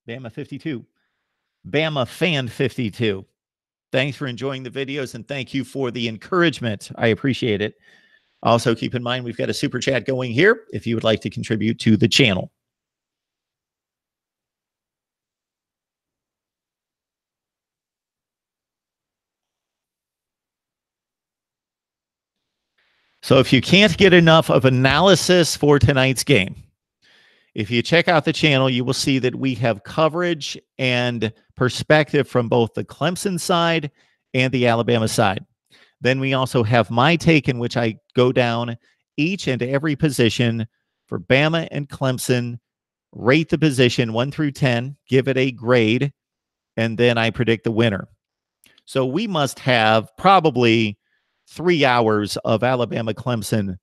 Bama 52. Bama fan 52. Thanks for enjoying the videos and thank you for the encouragement. I appreciate it. Also, keep in mind, we've got a super chat going here if you would like to contribute to the channel. So if you can't get enough of analysis for tonight's game, if you check out the channel, you will see that we have coverage and perspective from both the Clemson side and the Alabama side. Then we also have my take in which I go down each and every position for Bama and Clemson, rate the position 1 through 10, give it a grade, and then I predict the winner. So we must have probably 3 hours of Alabama Clemson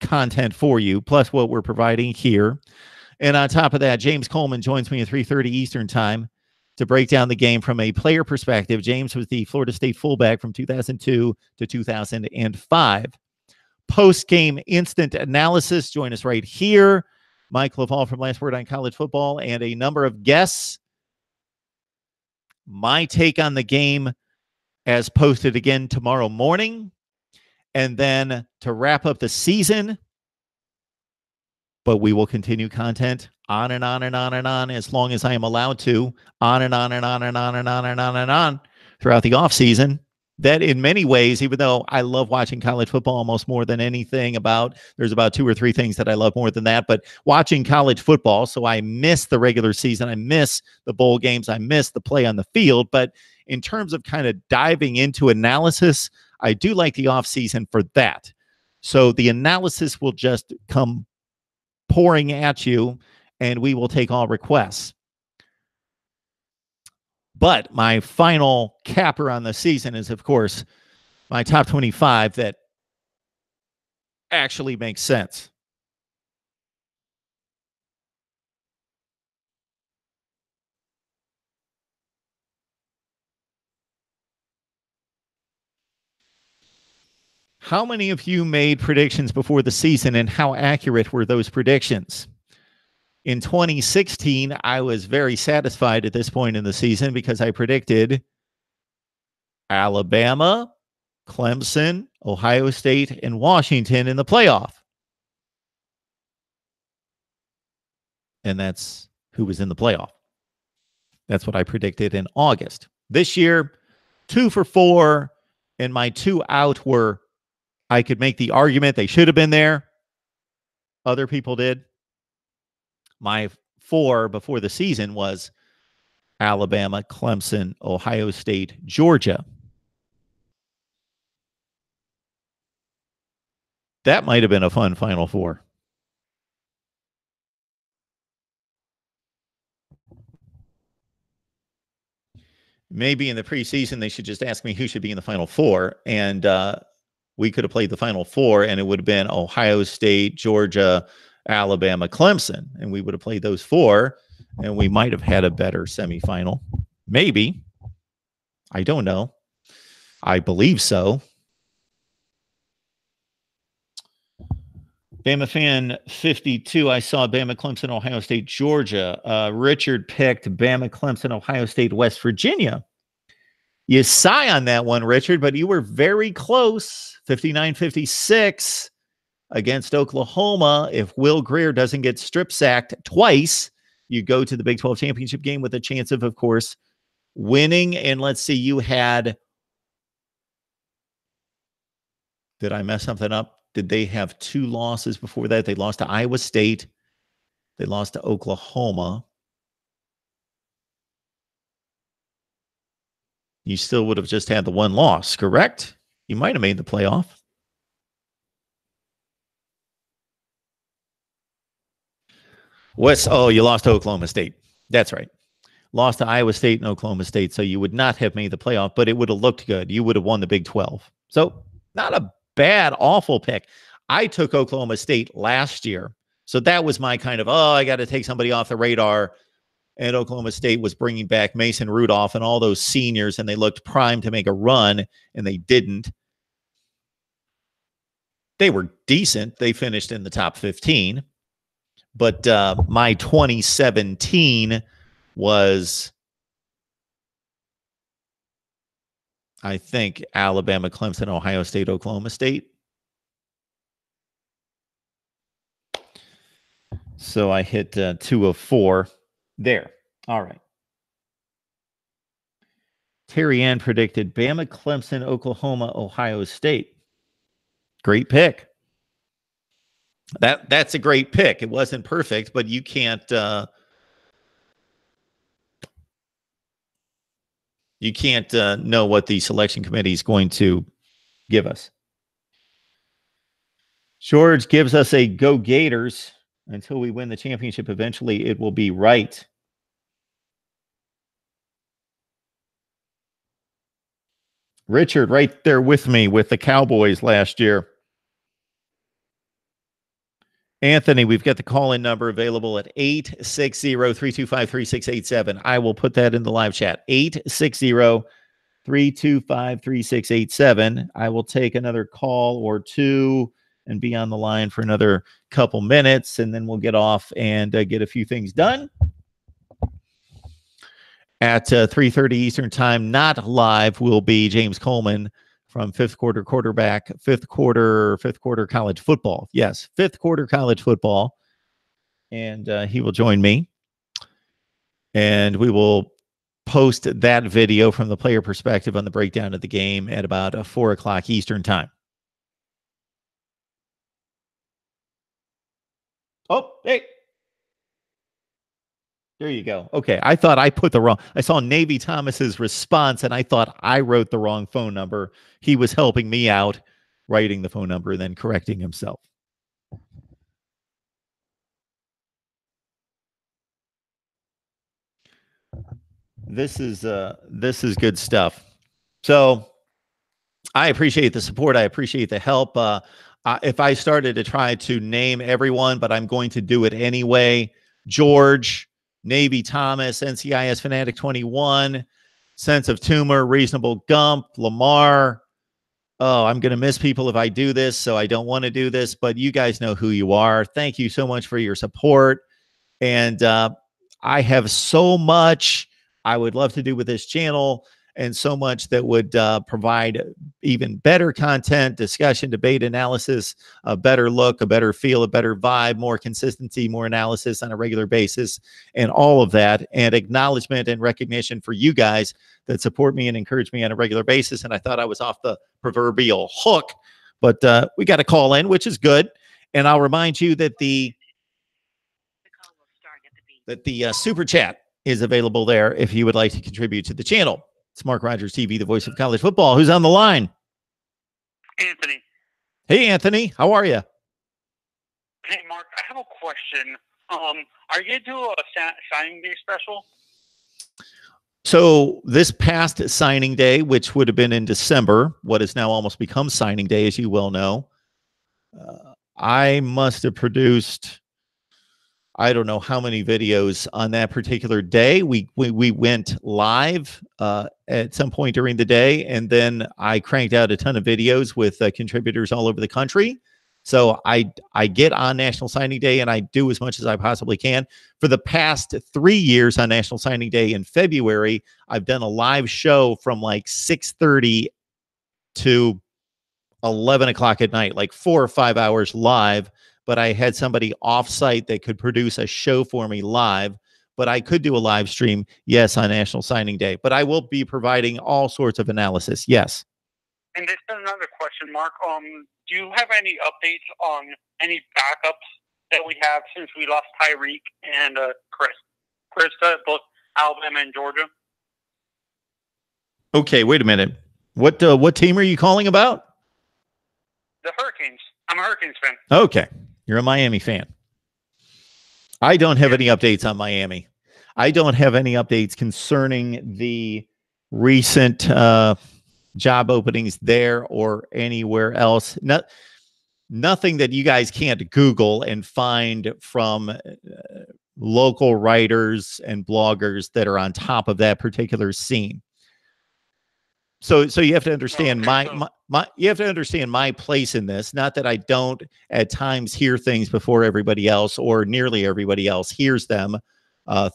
content for you, plus what we're providing here. And on top of that, James Coleman joins me at 3:30 Eastern time to break down the game from a player perspective. James was the Florida State fullback from 2002 to 2005. Post-game instant analysis. Join us right here. Mike Laval from Last Word on College Football and a number of guests. My take on the game as posted again tomorrow morning. And then to wrap up the season, but we will continue content on and on and on and on as long as I am allowed to, on and on and on and on and on and on and on throughout the offseason. That in many ways, even though I love watching college football almost more than anything there's about 2 or 3 things that I love more than that, but watching college football, so I miss the regular season, I miss the bowl games, I miss the play on the field, but in terms of kind of diving into analysis, I do like the offseason for that. So the analysis will just come pouring at you, and we will take all requests. But my final capper on the season is, of course, my top 25 that actually makes sense. How many of you made predictions before the season, and how accurate were those predictions? In 2016, I was very satisfied at this point in the season because I predicted Alabama, Clemson, Ohio State, and Washington in the playoff. And that's who was in the playoff. That's what I predicted in August. This year, 2 for 4, and my 2 out were I could make the argument they should have been there. Other people did. My 4 before the season was Alabama, Clemson, Ohio State, Georgia. That might have been a fun Final Four. Maybe in the preseason, they should just ask me who should be in the Final Four. And we could have played the Final Four, and it would have been Ohio State, Georgia, Alabama, Clemson. And we would have played those 4, and we might have had a better semifinal. Maybe. I don't know. I believe so. Bama fan 52. I saw Bama, Clemson, Ohio State, Georgia. Richard picked Bama, Clemson, Ohio State, West Virginia. You sigh on that one, Richard, but you were very close. 59-56 against Oklahoma. If Will Grier doesn't get strip sacked twice, you go to the Big 12 championship game with a chance of course, winning. And let's see, you had... Did I mess something up? Did they have 2 losses before that? They lost to Iowa State. They lost to Oklahoma. You still would have just had the 1 loss, correct? You might have made the playoff. Oh, you lost to Oklahoma State. That's right. Lost to Iowa State and Oklahoma State. So you would not have made the playoff, but it would have looked good. You would have won the Big 12. So not a bad, awful pick. I took Oklahoma State last year. So that was my kind of, I got to take somebody off the radar. And Oklahoma State was bringing back Mason Rudolph and all those seniors, and they looked primed to make a run, and they didn't. They were decent. They finished in the top 15. But my 2017 was, I think, Alabama, Clemson, Ohio State, Oklahoma State. So I hit 2 of 4 there. All right. Terry Ann predicted Bama, Clemson, Oklahoma, Ohio State. Great pick. That's a great pick. It wasn't perfect, but you can't know what the selection committee is going to give us. George gives us a go Gators until we win the championship. Eventually, it will be right. Richard, right there with me with the Cowboys last year. Anthony, we've got the call-in number available at 860-325-3687. I will put that in the live chat. 860-325-3687. I will take another call or two and be on the line for another couple minutes, and then we'll get off and get a few things done. At 3:30 Eastern Time, not live, will be James Coleman from fifth quarter college football. Yes, fifth quarter college football. And he will join me. And we will post that video from the player perspective on the breakdown of the game at about 4 o'clock Eastern Time. Oh, hey. There you go. Okay. I thought I put I saw Navy Thomas's response and I thought I wrote the wrong phone number. He was helping me out writing the phone number and then correcting himself. This is good stuff. So I appreciate the support. I appreciate the help. If I started to try to name everyone, but I'm going to do it anyway. George, Navy Thomas, NCIS Fanatic 21, Sense of Tumor, Reasonable Gump, Lamar. Oh, I'm going to miss people if I do this, so I don't want to do this, but you guys know who you are. Thank you so much for your support. And I have so much I would love to do with this channel, and so much that would provide even better content, discussion, debate, analysis, a better look, a better feel, a better vibe, more consistency, more analysis on a regular basis, and all of that, and acknowledgement and recognition for you guys that support me and encourage me on a regular basis. And I thought I was off the proverbial hook, but we got a call in, which is good. And I'll remind you that the super chat is available there if you would like to contribute to the channel. It's Mark Rogers TV, the voice of college football. Who's on the line? Anthony. Hey, Anthony. How are you? Hey, Mark. I have a question. Are you going to do a signing day special? So this past signing day, which would have been in December, what has now almost become signing day, as you well know, I must have produced, I don't know how many videos on that particular day. We went live at some point during the day, and then I cranked out a ton of videos with contributors all over the country. So I get on National Signing Day, and I do as much as I possibly can. For the past 3 years on National Signing Day in February, I've done a live show from like 6:30 to 11 o'clock at night, like 4 or 5 hours live. But I had somebody off-site that could produce a show for me live. But I could do a live stream, yes, on National Signing Day. But I will be providing all sorts of analysis, yes. And there's been another question, Mark. Do you have any updates on any backups that we have since we lost Tyreek and Krista, both Alabama and Georgia? Okay, wait a minute. What team are you calling about? The Hurricanes. I'm a Hurricanes fan. Okay. You're a Miami fan. I don't have any updates on Miami. I don't have any updates concerning the recent job openings there or anywhere else. Nothing that you guys can't Google and find from local writers and bloggers that are on top of that particular scene. So you have to understand you have to understand my place in this. Not that I don't at times hear things before everybody else or nearly everybody else hears them,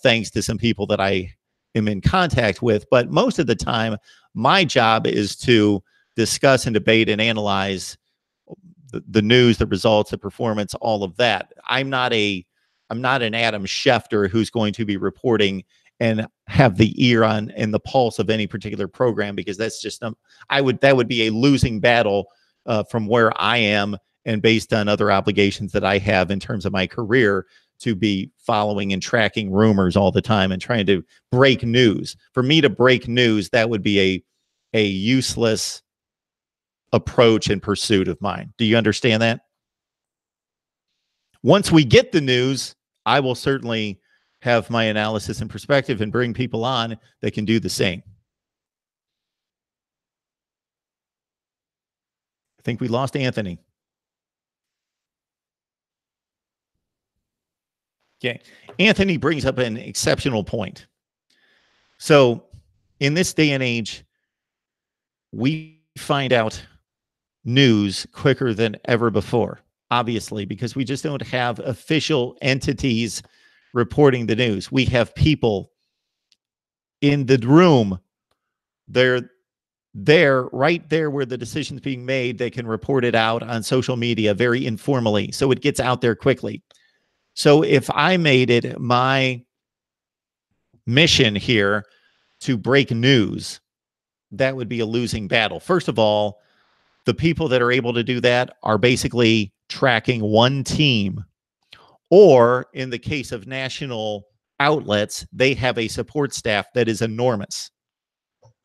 thanks to some people that I am in contact with. But most of the time, my job is to discuss and debate and analyze the news, the results, the performance, all of that. I'm not an Adam Schefter who's going to be reporting and have the ear on and the pulse of any particular program, because that's just that would be a losing battle from where I am and based on other obligations that I have in terms of my career, to be following and tracking rumors all the time and trying to break news. For me to break news, that would be a useless approach and pursuit of mine. Do you understand that? Once we get the news, I will certainly have my analysis and perspective and bring people on that can do the same. I think we lost Anthony. Okay. Anthony brings up an exceptional point. So in this day and age, we find out news quicker than ever before, obviously, because we just don't have official entities reporting the news. We have people in the room. They're right there where the decision's being made. They can report it out on social media very informally, so it gets out there quickly. So if I made it my mission here to break news, that would be a losing battle. First of all, the people that are able to do that are basically tracking one team, or in the case of national outlets, they have a support staff that is enormous.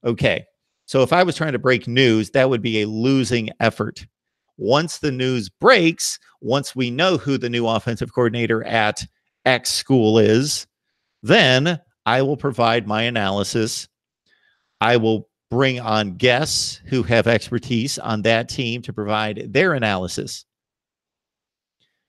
Okay, so if I was trying to break news, that would be a losing effort. Once the news breaks, once we know who the new offensive coordinator at X school is, then I will provide my analysis. I will bring on guests who have expertise on that team to provide their analysis.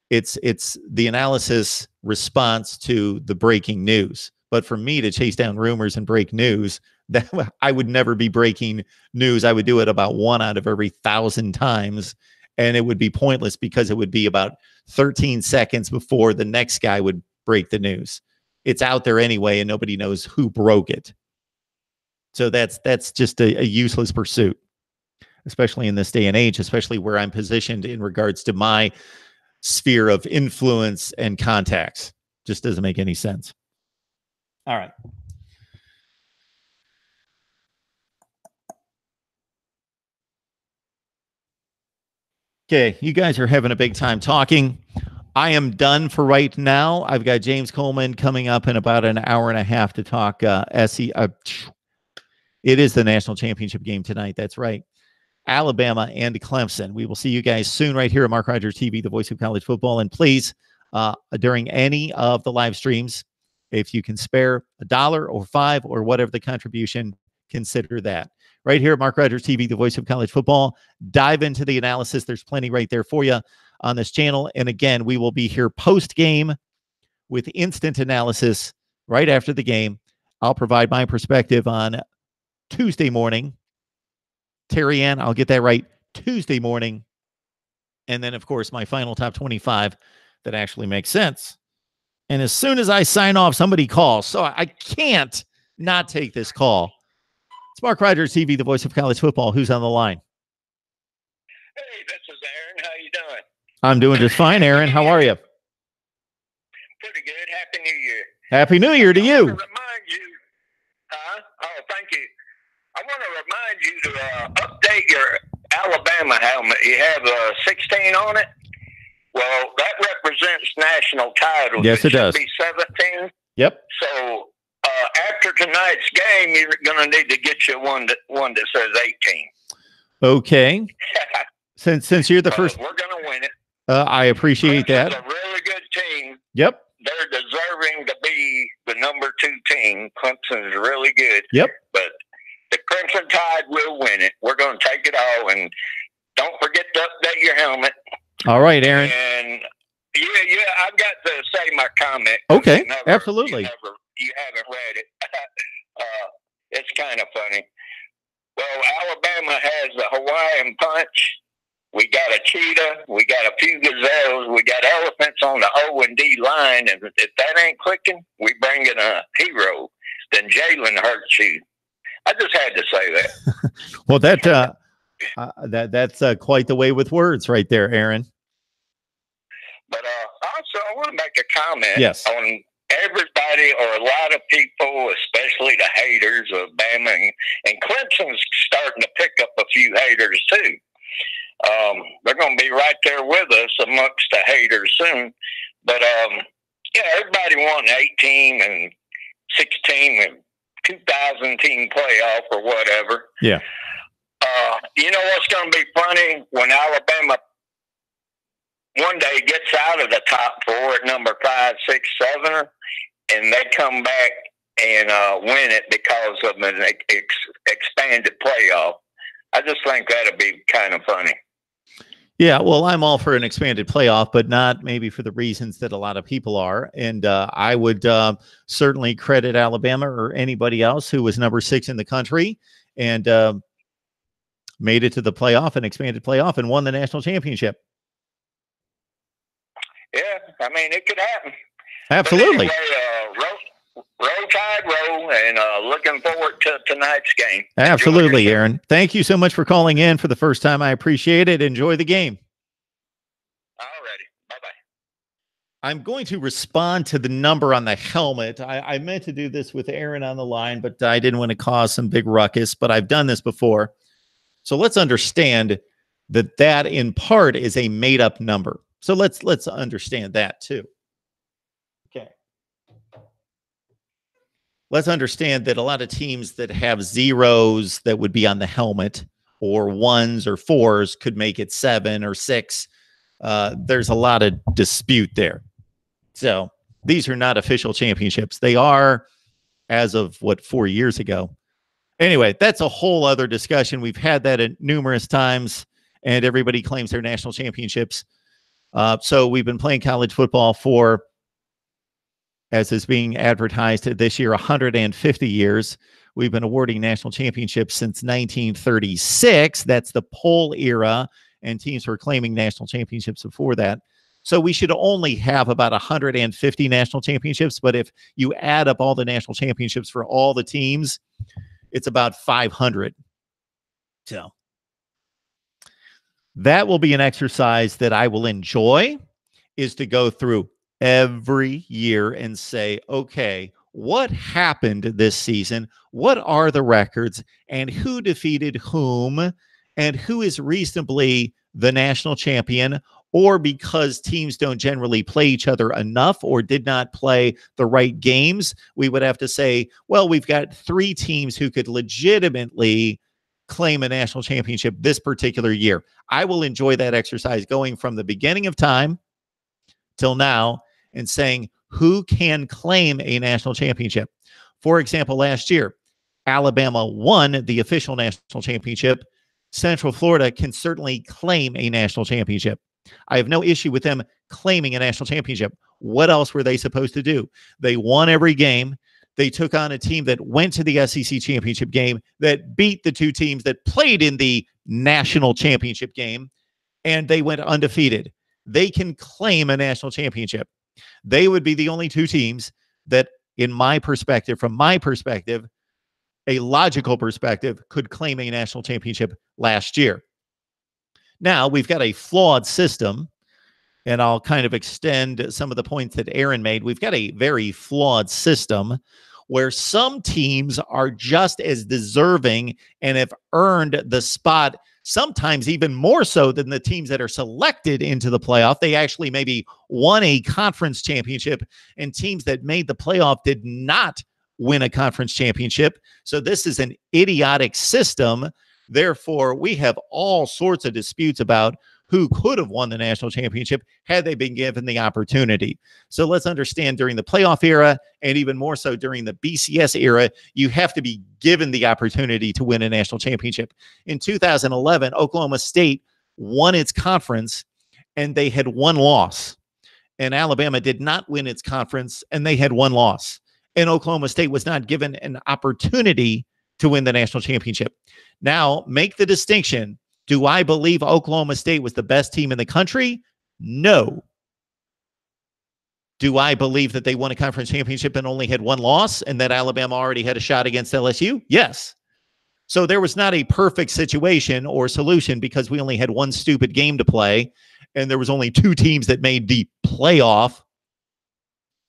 It's the analysis response to the breaking news. But for me to chase down rumors and break news, that I would never be breaking news. I would do it about 1 out of every 1,000 times, and it would be pointless because it would be about 13 seconds before the next guy would break the news. It's out there anyway, and nobody knows who broke it. So that's just a useless pursuit, especially in this day and age, especially where I'm positioned in regards to my sphere of influence and contacts. Just doesn't make any sense. All right. Okay, you guys are having a big time talking. I am done for right now. I've got James Coleman coming up in about an hour and a half to talk SE. It is the national championship game tonight. That's right. Alabama and Clemson. We will see you guys soon right here at Mark Rogers TV, the voice of college football. And please, during any of the live streams, if you can spare $1 or $5 or whatever the contribution, consider that. Right here at Mark Rogers TV, the voice of college football. Dive into the analysis. There's plenty right there for you on this channel. And again, we will be here post-game with instant analysis right after the game. I'll provide my perspective on Tuesday morning. Terry Ann, I'll get that right, Tuesday morning. And then, of course, my final top 25 that actually makes sense. And as soon as I sign off, somebody calls. So I can't not take this call. It's Mark Rogers TV, the voice of college football. Who's on the line? Hey, this is Aaron. How you doing? I'm doing just fine, Aaron. How are you? Pretty good. Happy New Year. Happy New Year to you. I want to remind you. Oh, thank you. I want to remind you to update your Alabama helmet. You have 16 on it. Well, that represents national titles. Yes, it does. Should be 17. Yep. So after tonight's game, you're going to need to get you one that says 18. Okay. Since you're the first, we're going to win it. I appreciate that. Clemson's a really good team. Yep. They're deserving to be the number 2 team. Clemson's really good. Yep. But the Crimson Tide will win it. We're going to take it all, and don't forget to update your helmet. All right, Aaron. And yeah, I've got to say my comment. Okay, absolutely. You haven't read it. It's kind of funny. Well, Alabama has the Hawaiian punch. We got a cheetah. We got a few gazelles. We got elephants on the O&D line. And if that ain't clicking, we bring in a hero. Then Jalen hurts you. I just had to say that. Well, that's quite the way with words right there, Aaron. But also, I want to make a comment on everybody, or a lot of people, especially the haters of Bama, and Clemson's starting to pick up a few haters too. They're going to be right there with us amongst the haters soon. But yeah, everybody won 18 and 16 and 2,000 team playoff or whatever. Yeah. You know what's going to be funny? When Alabama one day gets out of the top 4 at number 5, 6, 7, and they come back and win it because of an expanded playoff. I just think that'd be kind of funny. Yeah, well, I'm all for an expanded playoff, but not maybe for the reasons that a lot of people are. And I would certainly credit Alabama or anybody else who was number 6 in the country and made it to the playoff, an expanded playoff, and won the national championship. Yeah, I mean, it could happen. Absolutely. But anyway, roll Tide, roll, and looking forward to tonight's game. Absolutely, Aaron. Thank you so much for calling in for the first time. I appreciate it. Enjoy the game. All righty. Bye-bye. I'm going to respond to the number on the helmet. I meant to do this with Aaron on the line, but I didn't want to cause some big ruckus, but I've done this before. So let's understand that in part is a made-up number. So let's understand that too. Okay. Let's understand that a lot of teams that have zeros that would be on the helmet, or 1s or 4s, could make it 7 or 6. There's a lot of dispute there. So these are not official championships. They are as of 4 years ago. Anyway, that's a whole other discussion. We've had that numerous times, and everybody claims their national championships. So we've been playing college football for, as is being advertised this year, 150 years. We've been awarding national championships since 1936. That's the poll era, and teams were claiming national championships before that. So we should only have about 150 national championships, but if you add up all the national championships for all the teams, it's about 500. So that will be an exercise that I will enjoy, is to go through every year and say, okay, what happened this season? What are the records, and who defeated whom, and who is reasonably the national champion, or because teams don't generally play each other enough or did not play the right games, we would have to say, well, we've got 3 teams who could legitimately claim a national championship this particular year. I will enjoy that exercise, going from the beginning of time till now and saying who can claim a national championship. For example, last year, Alabama won the official national championship. Central Florida can certainly claim a national championship. I have no issue with them claiming a national championship. What else were they supposed to do? They won every game. They took on a team that went to the SEC championship game, that beat the 2 teams that played in the national championship game, and they went undefeated. They can claim a national championship. They would be the only 2 teams that, in my perspective, from my perspective, a logical perspective, could claim a national championship last year. Now, we've got a flawed system, and I'll kind of extend some of the points that Aaron made. We've got a very flawed system where some teams are just as deserving and have earned the spot, sometimes even more so than the teams that are selected into the playoff. They actually maybe won a conference championship, and teams that made the playoff did not win a conference championship. So this is an idiotic system Therefore, we have all sorts of disputes about who could have won the national championship had they been given the opportunity. So let's understand, during the playoff era, and even more so during the BCS era, you have to be given the opportunity to win a national championship. In 2011, Oklahoma State won its conference, and they had one loss. And Alabama did not win its conference, and they had one loss. And Oklahoma State was not given an opportunity to win the national championship. Now, make the distinction. Do I believe Oklahoma State was the best team in the country? No. Do I believe that they won a conference championship and only had one loss, and that Alabama already had a shot against LSU? Yes. So there was not a perfect situation or solution because we only had one stupid game to play, and there was only two teams that made the playoff.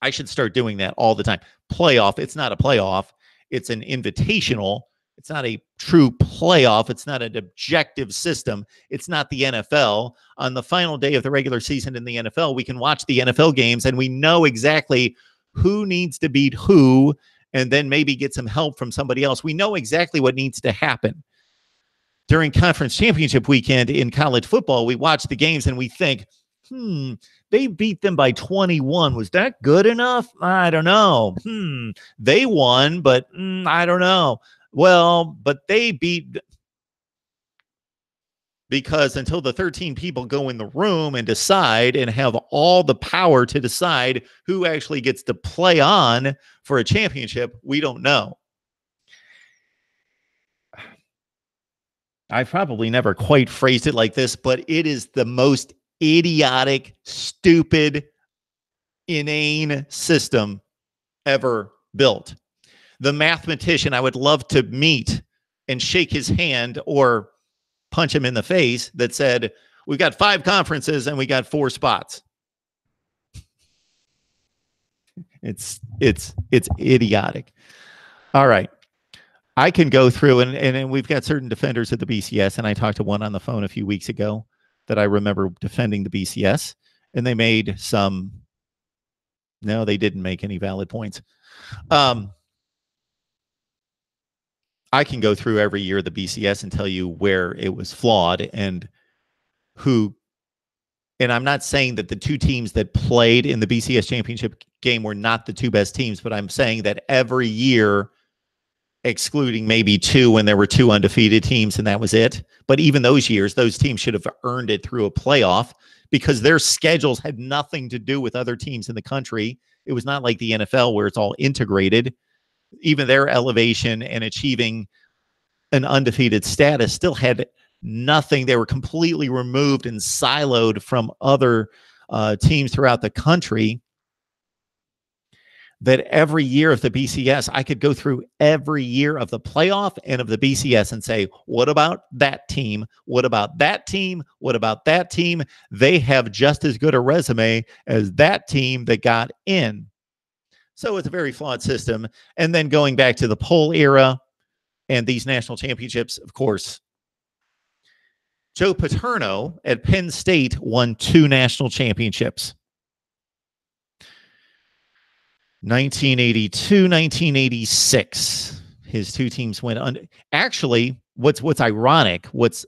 I should start doing that all the time. Playoff. It's not a playoff. It's an invitational. It's not a true playoff. It's not an objective system. It's not the NFL. On the final day of the regular season in the NFL, we can watch the NFL games and we know exactly who needs to beat who, and then maybe get some help from somebody else. We know exactly what needs to happen. During conference championship weekend in college football, we watch the games and we think, they beat them by 21. Was that good enough? I don't know. They won, but I don't know. Well, but they beat, because until the 13 people go in the room and decide and have all the power to decide who actually gets to play on for a championship, we don't know. I probably never quite phrased it like this, but it is the most idiotic, stupid, inane system ever built. The mathematician I would love to meet and shake his hand or punch him in the face that said, we've got 5 conferences and we got 4 spots. It's idiotic. All right. I can go through and we've got certain defenders of the BCS, and I talked to one on the phone a few weeks ago that I remember defending the BCS, and they made some, no, they didn't make any valid points. I can go through every year of the BCS and tell you where it was flawed and who, and I'm not saying that the 2 teams that played in the BCS championship game were not the 2 best teams, but I'm saying that every year, excluding maybe 2 when there were 2 undefeated teams and that was it. But even those years, those teams should have earned it through a playoff because their schedules had nothing to do with other teams in the country. It was not like the NFL where it's all integrated. Even their elevation and achieving an undefeated status still had nothing. They were completely removed and siloed from other teams throughout the country. That every year of the BCS, I could go through every year of the playoff and of the BCS and say, what about that team? What about that team? What about that team? They have just as good a resume as that team that got in. So it's a very flawed system. And then going back to the poll era and these national championships, of course, Joe Paterno at Penn State won 2 national championships. 1982, 1986. His 2 teams went under. Actually, what's ironic, what's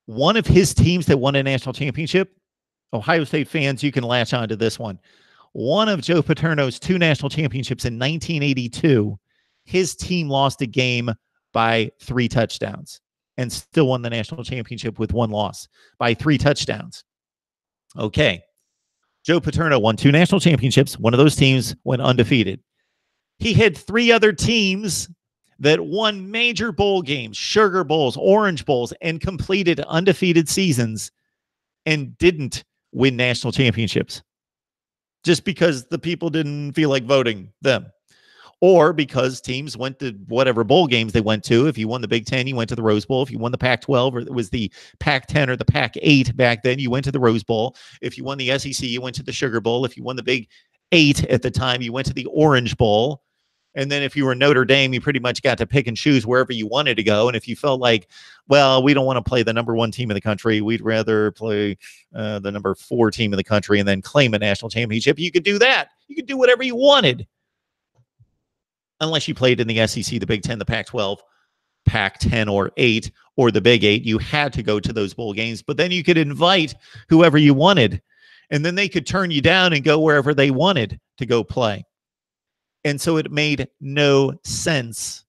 one of his teams that won a national championship, Ohio State fans, you can latch on to this one. One of Joe Paterno's 2 national championships in 1982, his team lost a game by 3 touchdowns and still won the national championship with 1 loss by 3 touchdowns. Okay. Joe Paterno won 2 national championships. One of those teams went undefeated. He had 3 other teams that won major bowl games, Sugar Bowls, Orange Bowls, and completed undefeated seasons and didn't win national championships. Just because the people didn't feel like voting them. Or because teams went to whatever bowl games they went to. If you won the Big Ten, you went to the Rose Bowl. If you won the Pac-12, or it was the Pac-10 or the Pac-8 back then, you went to the Rose Bowl. If you won the SEC, you went to the Sugar Bowl. If you won the Big 8 at the time, you went to the Orange Bowl. And then if you were Notre Dame, you pretty much got to pick and choose wherever you wanted to go. And if you felt like, well, we don't want to play the number 1 team in the country, we'd rather play the number 4 team in the country and then claim a national championship, you could do that. You could do whatever you wanted. Unless you played in the SEC, the Big Ten, the Pac-12, Pac-10 or 8 or the Big 8. You had to go to those bowl games, but then you could invite whoever you wanted, and then they could turn you down and go wherever they wanted to go play. And so it made no sense.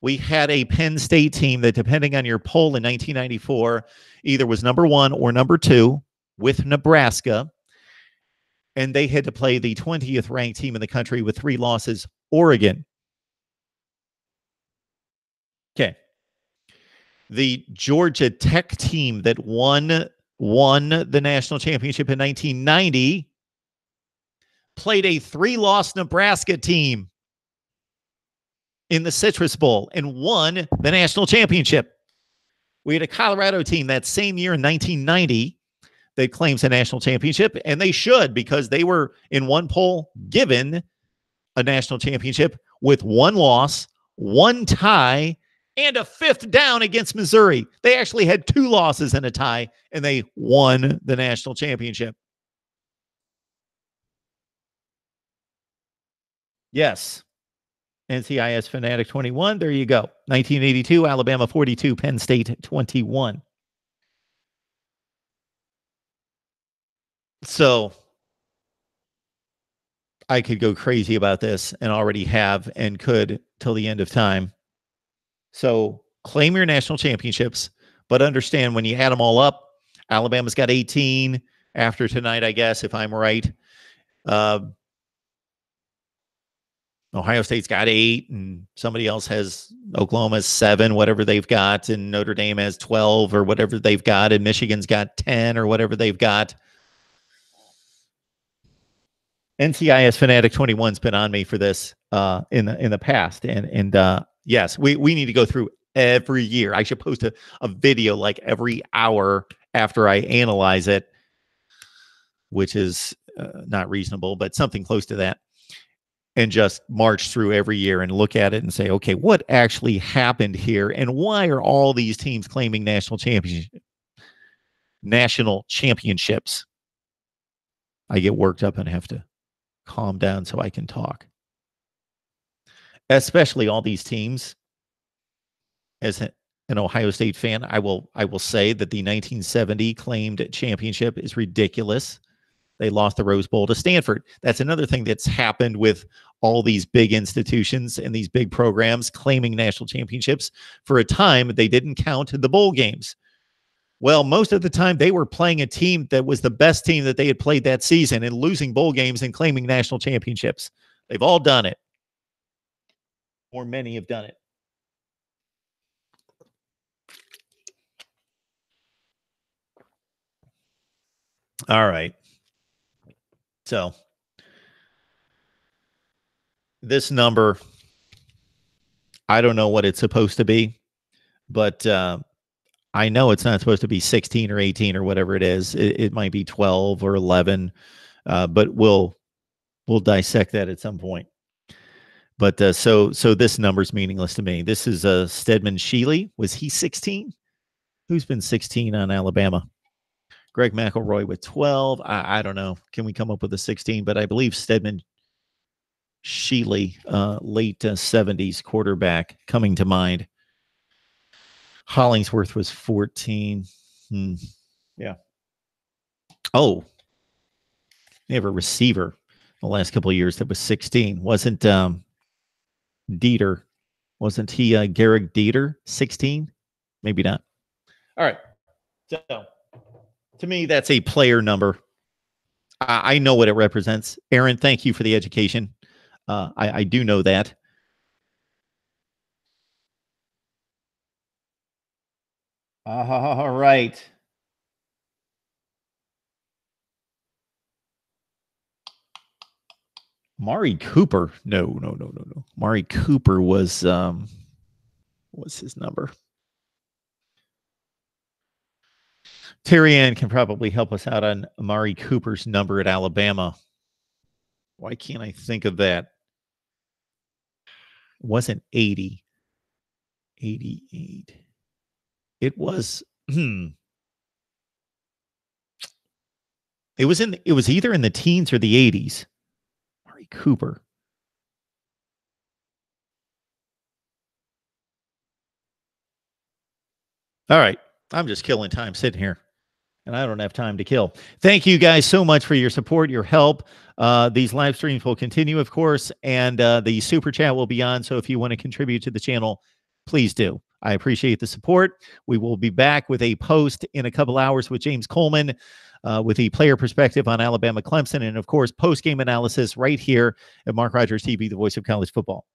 We had a Penn State team that, depending on your poll in 1994, either was number 1 or number 2 with Nebraska, and they had to play the 20th ranked team in the country with 3 losses, Oregon. Okay. The Georgia Tech team that won the national championship in 1990 played a 3-loss Nebraska team in the Citrus Bowl and won the national championship. We had a Colorado team that same year in 1990 that claims a national championship, and they should, because they were in one poll given a national championship with 1 loss, 1 tie, and a 5th down against Missouri. They actually had 2 losses and a tie, and they won the national championship. Yes. NCIS Fanatic 21. There you go. 1982, Alabama 42, Penn State 21. So I could go crazy about this, and already have and could till the end of time. So claim your national championships, but understand when you add them all up, Alabama's got 18 after tonight, I guess, if I'm right. Ohio State's got 8, and somebody else has, Oklahoma's 7, whatever they've got, and Notre Dame has 12 or whatever they've got, and Michigan's got 10 or whatever they've got. NCIS Fanatic 21's been on me for this in the past, and yes, we need to go through every year. I should post a video like every hour after I analyze it, which is not reasonable, but something close to that, and just march through every year and look at it and say, okay, what actually happened here, and why are all these teams claiming national championships? I get worked up and have to calm down so I can talk. Especially all these teams. As an Ohio State fan, I will say that the 1970 claimed championship is ridiculous. They lost the Rose Bowl to Stanford. That's another thing that's happened with all these big institutions and these big programs claiming national championships. For a time, they didn't count the bowl games. Well, most of the time they were playing a team that was the best team that they had played that season and losing bowl games and claiming national championships. They've all done it. Or many have done it. All right. So this number, I don't know what it's supposed to be, but I know it's not supposed to be 16 or 18 or whatever it is. It might be 12 or 11, but we'll dissect that at some point. But so this number's meaningless to me. This is Stedman Shealy. Was he 16? Who's been 16 on Alabama? Greg McElroy with 12. I don't know. Can we come up with a 16? But I believe Stedman Shealy, late 70s quarterback, coming to mind. Hollingsworth was 14. Yeah. Oh, they have a receiver the last couple of years that was 16. Wasn't Dieter? Wasn't he Garrick Dieter 16? Maybe not. All right. So to me, that's a player number. I know what it represents. Aaron, thank you for the education. I do know that. All right. Mari Cooper. No. Mari Cooper was what's his number? Terry Ann can probably help us out on Mari Cooper's number at Alabama. Why can't I think of that? It wasn't 80. 88. It was it was either in the teens or the 80s. Mari Cooper. All right. I'm just killing time sitting here, and I don't have time to kill. Thank you guys so much for your support, your help. These live streams will continue, of course, and the super chat will be on. So if you want to contribute to the channel, please do. I appreciate the support. We will be back with a post in a couple hours with James Coleman with the player perspective on Alabama-Clemson, and, of course, post-game analysis right here at Mark Rogers TV, the voice of college football.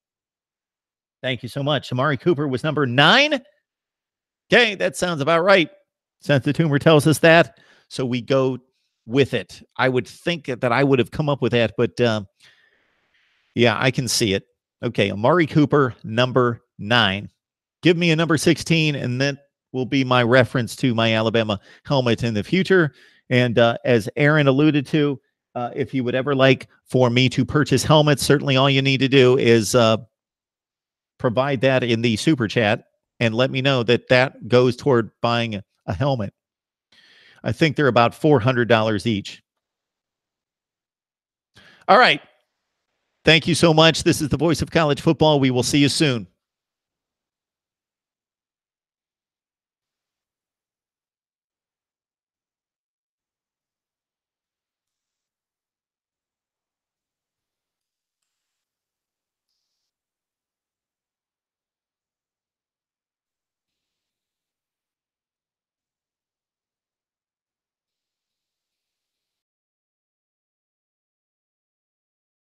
Thank you so much. Amari Cooper was number 9. Okay, that sounds about right. Since the tumor tells us that, so we go with it. I would think that I would have come up with that, but yeah, I can see it. Okay, Amari Cooper, number 9. Give me a number 16, and that will be my reference to my Alabama helmet in the future. And as Aaron alluded to, if you would ever like for me to purchase helmets, certainly all you need to do is provide that in the super chat and let me know that that goes toward buying a helmet. I think they're about $400 each. All right. Thank you so much. This is the voice of college football. We will see you soon.